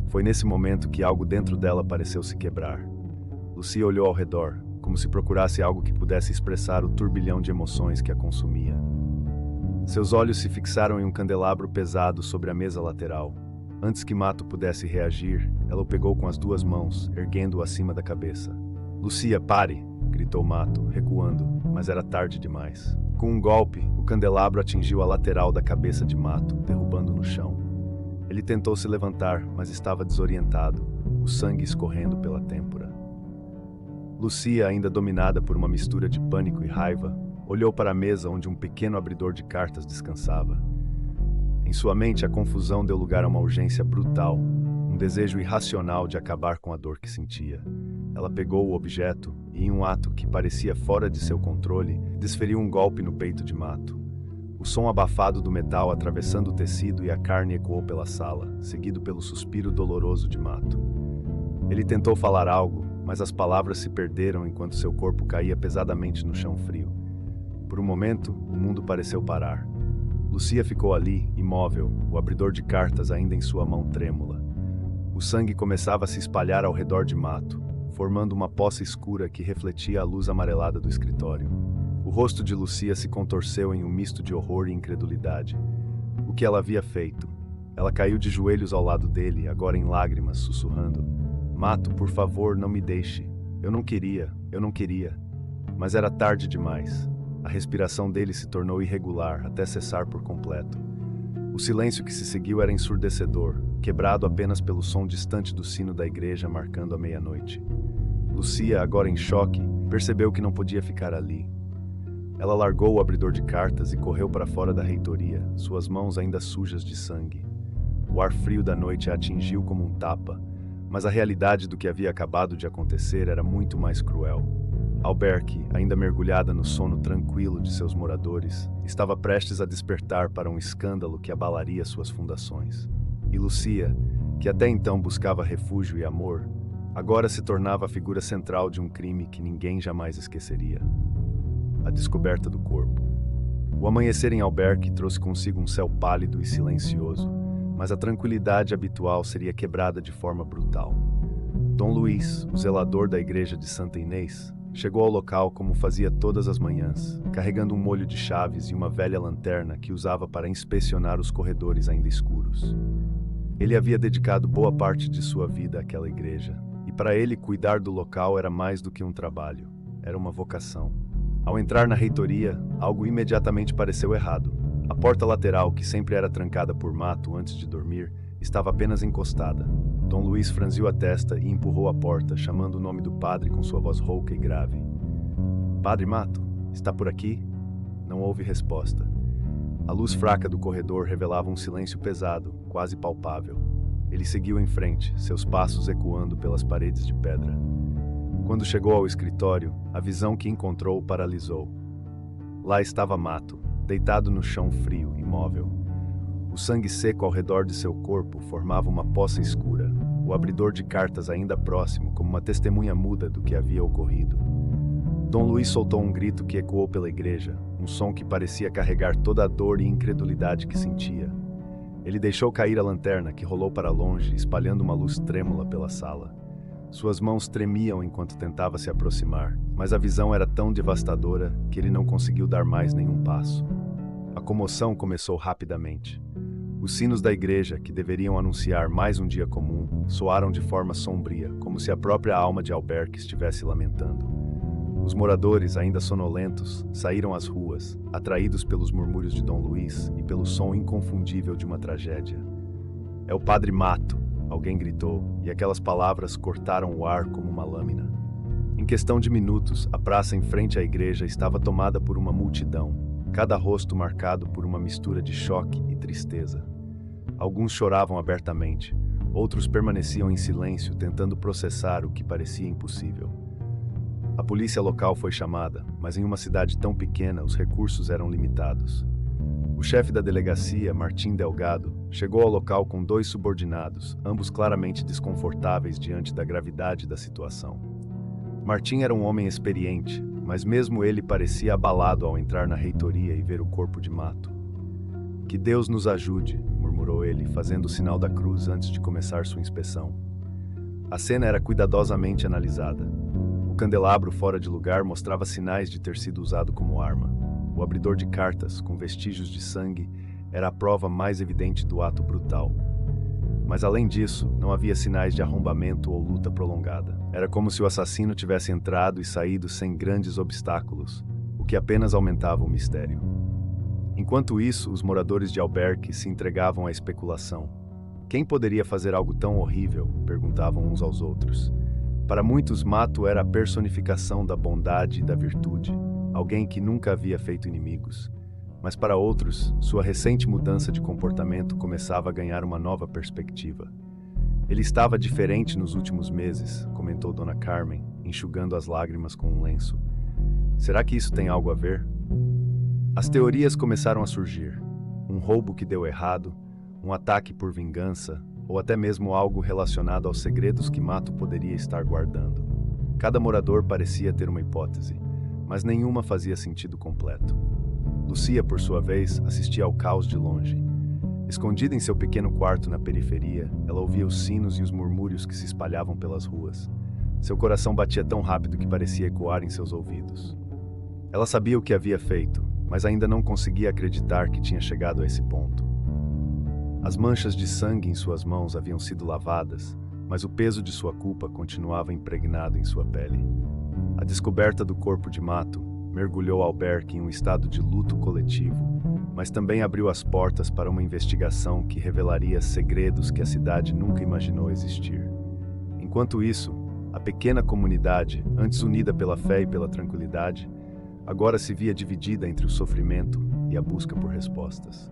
Foi nesse momento que algo dentro dela pareceu se quebrar. Lucia olhou ao redor, como se procurasse algo que pudesse expressar o turbilhão de emoções que a consumia. Seus olhos se fixaram em um candelabro pesado sobre a mesa lateral. Antes que Mato pudesse reagir, ela o pegou com as duas mãos, erguendo-o acima da cabeça. "Lucia, pare!" gritou Mato, recuando, mas era tarde demais. Com um golpe, o candelabro atingiu a lateral da cabeça de Mato, derrubando no chão. Ele tentou se levantar, mas estava desorientado, o sangue escorrendo pela têmpora. Lucia, ainda dominada por uma mistura de pânico e raiva, olhou para a mesa onde um pequeno abridor de cartas descansava. Em sua mente, a confusão deu lugar a uma urgência brutal, um desejo irracional de acabar com a dor que sentia. Ela pegou o objeto e, em um ato que parecia fora de seu controle, desferiu um golpe no peito de Mato. O som abafado do metal atravessando o tecido e a carne ecoou pela sala, seguido pelo suspiro doloroso de Mato. Ele tentou falar algo, mas as palavras se perderam enquanto seu corpo caía pesadamente no chão frio. Por um momento, o mundo pareceu parar. Lucia ficou ali, imóvel, o abridor de cartas ainda em sua mão trêmula. O sangue começava a se espalhar ao redor de Mato, formando uma poça escura que refletia a luz amarelada do escritório. O rosto de Lucia se contorceu em um misto de horror e incredulidade. O que ela havia feito? Ela caiu de joelhos ao lado dele, agora em lágrimas, sussurrando: "Mato, por favor, não me deixe. Eu não queria. Mas era tarde demais." A respiração dele se tornou irregular, até cessar por completo. O silêncio que se seguiu era ensurdecedor, quebrado apenas pelo som distante do sino da igreja marcando a meia-noite. Lucia, agora em choque, percebeu que não podia ficar ali. Ela largou o abridor de cartas e correu para fora da reitoria, suas mãos ainda sujas de sangue. O ar frio da noite a atingiu como um tapa, mas a realidade do que havia acabado de acontecer era muito mais cruel. Alberque, ainda mergulhada no sono tranquilo de seus moradores, estava prestes a despertar para um escândalo que abalaria suas fundações. E Lucia, que até então buscava refúgio e amor, agora se tornava a figura central de um crime que ninguém jamais esqueceria. A descoberta do corpo. O amanhecer em Alberque trouxe consigo um céu pálido e silencioso, mas a tranquilidade habitual seria quebrada de forma brutal. Dom Luís, o zelador da igreja de Santa Inês, chegou ao local como fazia todas as manhãs, carregando um molho de chaves e uma velha lanterna que usava para inspecionar os corredores ainda escuros. Ele havia dedicado boa parte de sua vida àquela igreja, e para ele cuidar do local era mais do que um trabalho, era uma vocação. Ao entrar na reitoria, algo imediatamente pareceu errado. A porta lateral, que sempre era trancada por Mato antes de dormir, estava apenas encostada. Dom Luís franziu a testa e empurrou a porta, chamando o nome do padre com sua voz rouca e grave. "Padre Mato, está por aqui?" Não houve resposta. A luz fraca do corredor revelava um silêncio pesado, quase palpável. Ele seguiu em frente, seus passos ecoando pelas paredes de pedra. Quando chegou ao escritório, a visão que encontrou o paralisou. Lá estava Mato, deitado no chão frio, imóvel. O sangue seco ao redor de seu corpo formava uma poça escura, o abridor de cartas ainda próximo, como uma testemunha muda do que havia ocorrido. Dom Luís soltou um grito que ecoou pela igreja, um som que parecia carregar toda a dor e incredulidade que sentia. Ele deixou cair a lanterna, que rolou para longe, espalhando uma luz trêmula pela sala. Suas mãos tremiam enquanto tentava se aproximar, mas a visão era tão devastadora que ele não conseguiu dar mais nenhum passo. A comoção começou rapidamente. Os sinos da igreja, que deveriam anunciar mais um dia comum, soaram de forma sombria, como se a própria alma de Alberque estivesse lamentando. Os moradores, ainda sonolentos, saíram às ruas, atraídos pelos murmúrios de Dom Luís e pelo som inconfundível de uma tragédia. "É o Padre Mato!" Alguém gritou, e aquelas palavras cortaram o ar como uma lâmina. Em questão de minutos, a praça em frente à igreja estava tomada por uma multidão, cada rosto marcado por uma mistura de choque e tristeza. Alguns choravam abertamente, outros permaneciam em silêncio, tentando processar o que parecia impossível. A polícia local foi chamada, mas em uma cidade tão pequena, os recursos eram limitados. O chefe da delegacia, Martim Delgado, chegou ao local com 2 subordinados, ambos claramente desconfortáveis diante da gravidade da situação. Martim era um homem experiente, mas mesmo ele parecia abalado ao entrar na reitoria e ver o corpo de Mato. "Que Deus nos ajude", murmurou ele, fazendo o sinal da cruz antes de começar sua inspeção. A cena era cuidadosamente analisada. O candelabro fora de lugar mostrava sinais de ter sido usado como arma. O abridor de cartas, com vestígios de sangue, era a prova mais evidente do ato brutal. Mas além disso, não havia sinais de arrombamento ou luta prolongada. Era como se o assassino tivesse entrado e saído sem grandes obstáculos, o que apenas aumentava o mistério. Enquanto isso, os moradores de Alberque se entregavam à especulação. Quem poderia fazer algo tão horrível? Perguntavam uns aos outros. Para muitos, Mato era a personificação da bondade e da virtude, alguém que nunca havia feito inimigos. Mas para outros, sua recente mudança de comportamento começava a ganhar uma nova perspectiva. "Ele estava diferente nos últimos meses", comentou Dona Carmen, enxugando as lágrimas com um lenço. "Será que isso tem algo a ver?" As teorias começaram a surgir. Um roubo que deu errado, um ataque por vingança, ou até mesmo algo relacionado aos segredos que Mato poderia estar guardando. Cada morador parecia ter uma hipótese, mas nenhuma fazia sentido completo. Lucia, por sua vez, assistia ao caos de longe. Escondida em seu pequeno quarto na periferia, ela ouvia os sinos e os murmúrios que se espalhavam pelas ruas. Seu coração batia tão rápido que parecia ecoar em seus ouvidos. Ela sabia o que havia feito, mas ainda não conseguia acreditar que tinha chegado a esse ponto. As manchas de sangue em suas mãos haviam sido lavadas, mas o peso de sua culpa continuava impregnado em sua pele. A descoberta do corpo de Mato mergulhou Alberque em um estado de luto coletivo, mas também abriu as portas para uma investigação que revelaria segredos que a cidade nunca imaginou existir. Enquanto isso, A pequena comunidade, antes unida pela fé e pela tranquilidade, agora se via dividida entre o sofrimento e a busca por respostas.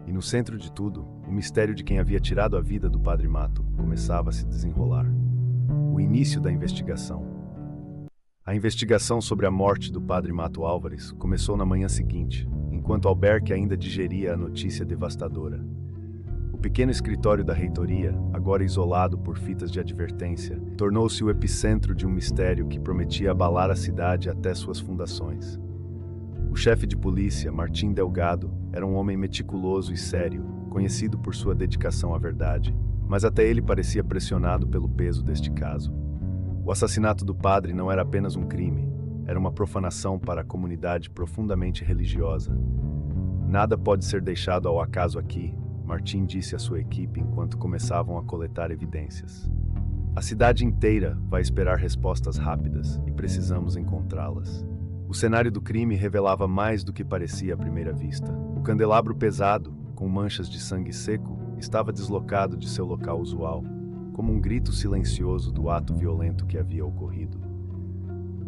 E no centro de tudo, o mistério de quem havia tirado a vida do Padre Mato começava a se desenrolar. O início da investigação. A investigação sobre a morte do Padre Mato Álvares começou na manhã seguinte, enquanto Alberque ainda digeria a notícia devastadora. O pequeno escritório da reitoria, agora isolado por fitas de advertência, tornou-se o epicentro de um mistério que prometia abalar a cidade até suas fundações. O chefe de polícia, Martim Delgado, era um homem meticuloso e sério, conhecido por sua dedicação à verdade, mas até ele parecia pressionado pelo peso deste caso. O assassinato do padre não era apenas um crime, era uma profanação para a comunidade profundamente religiosa. Nada pode ser deixado ao acaso aqui, Martim disse à sua equipe enquanto começavam a coletar evidências. A cidade inteira vai esperar respostas rápidas e precisamos encontrá-las. O cenário do crime revelava mais do que parecia à primeira vista. O candelabro pesado, com manchas de sangue seco, estava deslocado de seu local usual, como um grito silencioso do ato violento que havia ocorrido.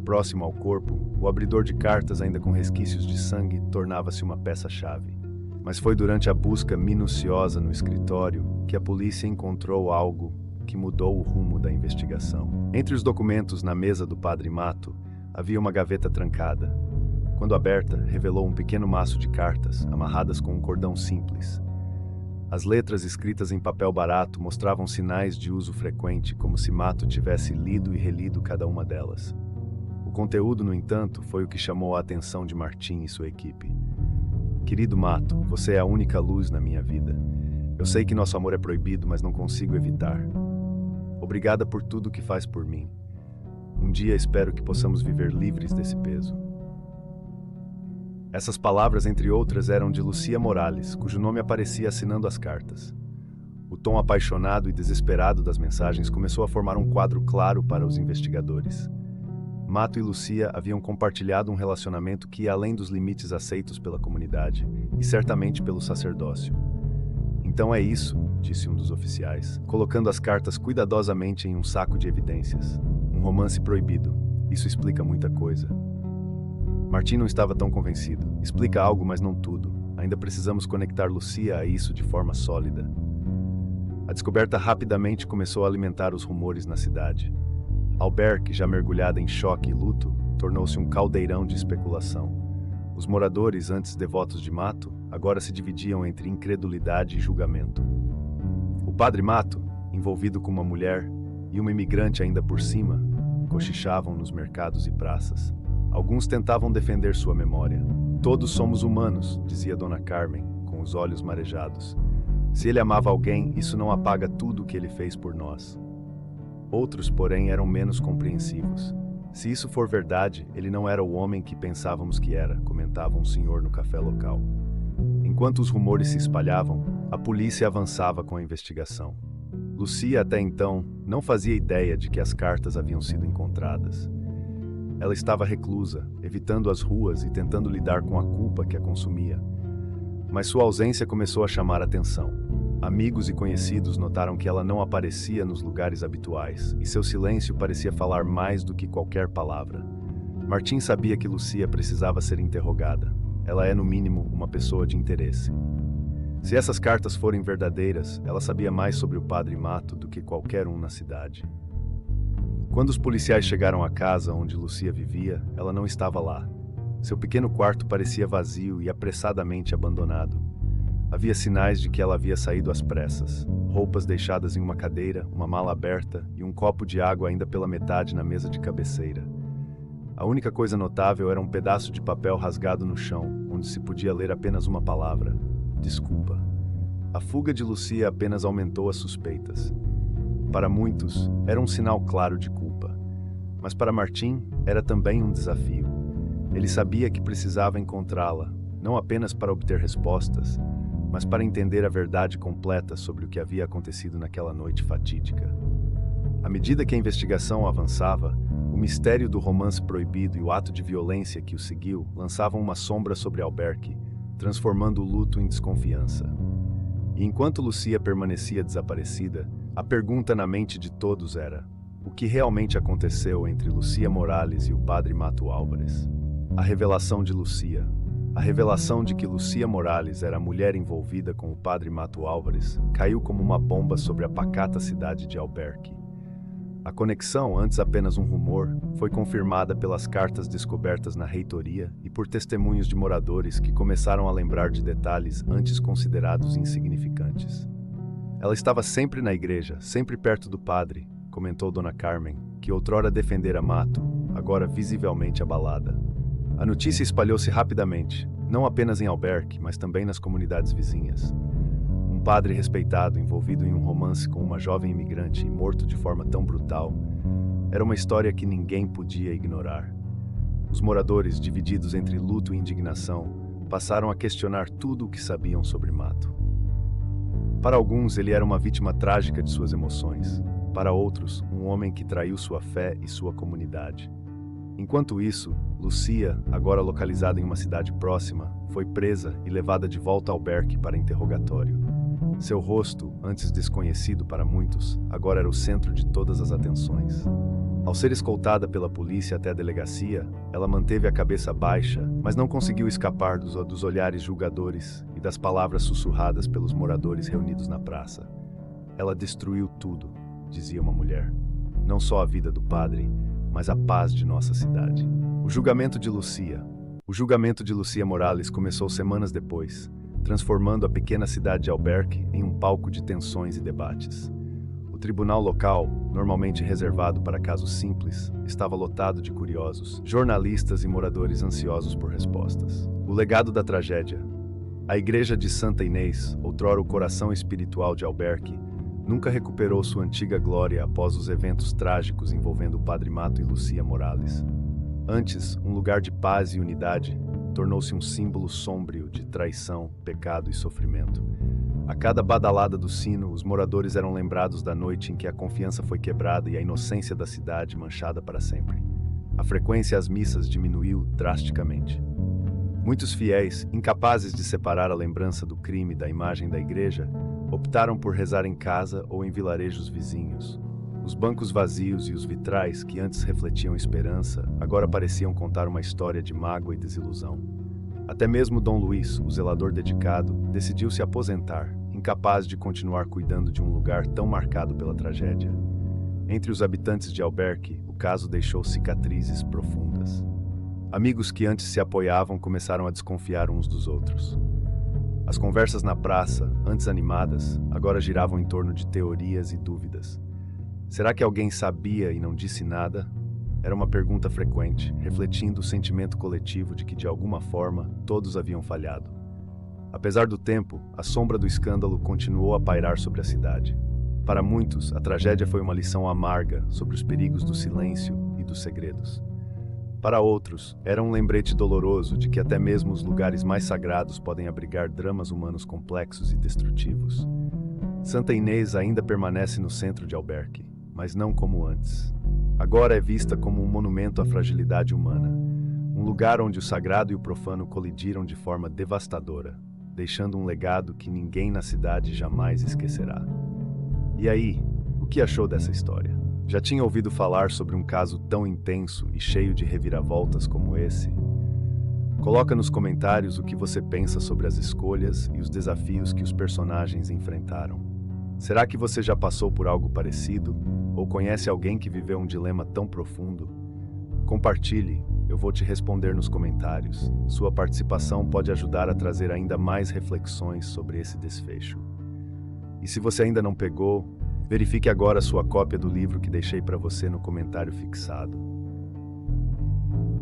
Próximo ao corpo, o abridor de cartas, ainda com resquícios de sangue, tornava-se uma peça-chave. Mas foi durante a busca minuciosa no escritório que a polícia encontrou algo que mudou o rumo da investigação. Entre os documentos na mesa do Padre Mato, havia uma gaveta trancada. Quando aberta, revelou um pequeno maço de cartas, amarradas com um cordão simples. As letras escritas em papel barato mostravam sinais de uso frequente, como se Mato tivesse lido e relido cada uma delas. O conteúdo, no entanto, foi o que chamou a atenção de Martim e sua equipe. Querido Mato, você é a única luz na minha vida. Eu sei que nosso amor é proibido, mas não consigo evitar. Obrigada por tudo que faz por mim. Um dia espero que possamos viver livres desse peso. Essas palavras, entre outras, eram de Lucia Morales, cujo nome aparecia assinando as cartas. O tom apaixonado e desesperado das mensagens começou a formar um quadro claro para os investigadores. Mato e Lucia haviam compartilhado um relacionamento que ia além dos limites aceitos pela comunidade, e certamente pelo sacerdócio. Então é isso, disse um dos oficiais, colocando as cartas cuidadosamente em um saco de evidências. Um romance proibido. Isso explica muita coisa. Martim não estava tão convencido. Explica algo, mas não tudo. Ainda precisamos conectar Lucia a isso de forma sólida. A descoberta rapidamente começou a alimentar os rumores na cidade. Alberque, já mergulhada em choque e luto, tornou-se um caldeirão de especulação. Os moradores, antes devotos de Mato, agora se dividiam entre incredulidade e julgamento. O Padre Mato, envolvido com uma mulher, e uma imigrante ainda por cima, cochichavam nos mercados e praças. Alguns tentavam defender sua memória. Todos somos humanos, dizia Dona Carmen, com os olhos marejados. Se ele amava alguém, isso não apaga tudo o que ele fez por nós. Outros, porém, eram menos compreensivos. Se isso for verdade, ele não era o homem que pensávamos que era, comentava um senhor no café local. Enquanto os rumores se espalhavam, a polícia avançava com a investigação. Lucia, até então, não fazia ideia de que as cartas haviam sido encontradas. Ela estava reclusa, evitando as ruas e tentando lidar com a culpa que a consumia. Mas sua ausência começou a chamar atenção. Amigos e conhecidos notaram que ela não aparecia nos lugares habituais, e seu silêncio parecia falar mais do que qualquer palavra. Martim sabia que Lucia precisava ser interrogada. Ela é, no mínimo, uma pessoa de interesse. Se essas cartas forem verdadeiras, ela sabia mais sobre o Padre Mato do que qualquer um na cidade. Quando os policiais chegaram à casa onde Lucia vivia, ela não estava lá. Seu pequeno quarto parecia vazio e apressadamente abandonado. Havia sinais de que ela havia saído às pressas. Roupas deixadas em uma cadeira, uma mala aberta e um copo de água ainda pela metade na mesa de cabeceira. A única coisa notável era um pedaço de papel rasgado no chão, onde se podia ler apenas uma palavra: desculpa. A fuga de Lucia apenas aumentou as suspeitas. Para muitos, era um sinal claro de culpa. Mas para Martim, era também um desafio. Ele sabia que precisava encontrá-la, não apenas para obter respostas, mas para entender a verdade completa sobre o que havia acontecido naquela noite fatídica. À medida que a investigação avançava, o mistério do romance proibido e o ato de violência que o seguiu lançavam uma sombra sobre Alberque, transformando o luto em desconfiança. E enquanto Lucia permanecia desaparecida, a pergunta na mente de todos era: O que realmente aconteceu entre Lucia Morales e o padre Mato Álvares? A revelação de Lucia. A revelação de que Lucia Morales era a mulher envolvida com o padre Mato Álvares caiu como uma bomba sobre a pacata cidade de Albuquerque. A conexão, antes apenas um rumor, foi confirmada pelas cartas descobertas na reitoria e por testemunhos de moradores que começaram a lembrar de detalhes antes considerados insignificantes. Ela estava sempre na igreja, sempre perto do padre, comentou Dona Carmen, que outrora defendera Mato, agora visivelmente abalada. A notícia espalhou-se rapidamente, não apenas em Albuquerque, mas também nas comunidades vizinhas. Um padre respeitado envolvido em um romance com uma jovem imigrante e morto de forma tão brutal era uma história que ninguém podia ignorar. Os moradores, divididos entre luto e indignação, passaram a questionar tudo o que sabiam sobre Mato. Para alguns, ele era uma vítima trágica de suas emoções. Para outros, um homem que traiu sua fé e sua comunidade. Enquanto isso, Lucia, agora localizada em uma cidade próxima, foi presa e levada de volta ao Albuquerque para interrogatório. Seu rosto, antes desconhecido para muitos, agora era o centro de todas as atenções. Ao ser escoltada pela polícia até a delegacia, ela manteve a cabeça baixa, mas não conseguiu escapar dos olhares julgadores e das palavras sussurradas pelos moradores reunidos na praça. Ela destruiu tudo, dizia uma mulher. Não só a vida do padre, mas a paz de nossa cidade. O julgamento de Lucia. O julgamento de Lucia Morales começou semanas depois, transformando a pequena cidade de Albuquerque em um palco de tensões e debates. O tribunal local, normalmente reservado para casos simples, estava lotado de curiosos, jornalistas e moradores ansiosos por respostas. O legado da tragédia. A igreja de Santa Inês, outrora o coração espiritual de Albuquerque, nunca recuperou sua antiga glória após os eventos trágicos envolvendo o padre Mato e Lucia Morales. Antes, um lugar de paz e unidade, tornou-se um símbolo sômbrio de traição, pecado e sofrimento. A cada badalada do sino, os moradores eram lembrados da noite em que a confiança foi quebrada e a inocência da cidade manchada para sempre. A frequência às missas diminuiu drasticamente. Muitos fiéis, incapazes de separar a lembrança do crime da imagem da igreja, optaram por rezar em casa ou em vilarejos vizinhos. Os bancos vazios e os vitrais, que antes refletiam esperança, agora pareciam contar uma história de mágoa e desilusão. Até mesmo Dom Luís, o zelador dedicado, decidiu se aposentar, incapaz de continuar cuidando de um lugar tão marcado pela tragédia. Entre os habitantes de Albuquerque, o caso deixou cicatrizes profundas. Amigos que antes se apoiavam começaram a desconfiar uns dos outros. As conversas na praça, antes animadas, agora giravam em torno de teorias e dúvidas. Será que alguém sabia e não disse nada? Era uma pergunta frequente, refletindo o sentimento coletivo de que, de alguma forma, todos haviam falhado. Apesar do tempo, a sombra do escândalo continuou a pairar sobre a cidade. Para muitos, a tragédia foi uma lição amarga sobre os perigos do silêncio e dos segredos. Para outros, era um lembrete doloroso de que até mesmo os lugares mais sagrados podem abrigar dramas humanos complexos e destrutivos. Santa Inês ainda permanece no centro de Albuquerque, mas não como antes. Agora é vista como um monumento à fragilidade humana, um lugar onde o sagrado e o profano colidiram de forma devastadora, deixando um legado que ninguém na cidade jamais esquecerá. E aí, o que achou dessa história? Já tinha ouvido falar sobre um caso tão intenso e cheio de reviravoltas como esse? Coloca nos comentários o que você pensa sobre as escolhas e os desafios que os personagens enfrentaram. Será que você já passou por algo parecido? Ou conhece alguém que viveu um dilema tão profundo? Compartilhe, eu vou te responder nos comentários. Sua participação pode ajudar a trazer ainda mais reflexões sobre esse desfecho. E se você ainda não pegou, verifique agora sua cópia do livro que deixei para você no comentário fixado.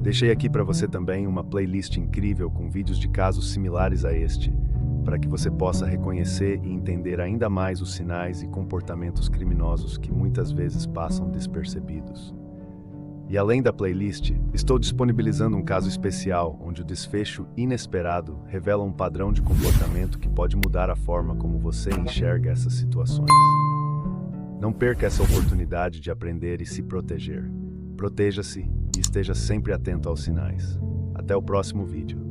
Deixei aqui para você também uma playlist incrível com vídeos de casos similares a este, para que você possa reconhecer e entender ainda mais os sinais e comportamentos criminosos que muitas vezes passam despercebidos. E além da playlist, estou disponibilizando um caso especial onde o desfecho inesperado revela um padrão de comportamento que pode mudar a forma como você enxerga essas situações. Não perca essa oportunidade de aprender e se proteger. Proteja-se e esteja sempre atento aos sinais. Até o próximo vídeo.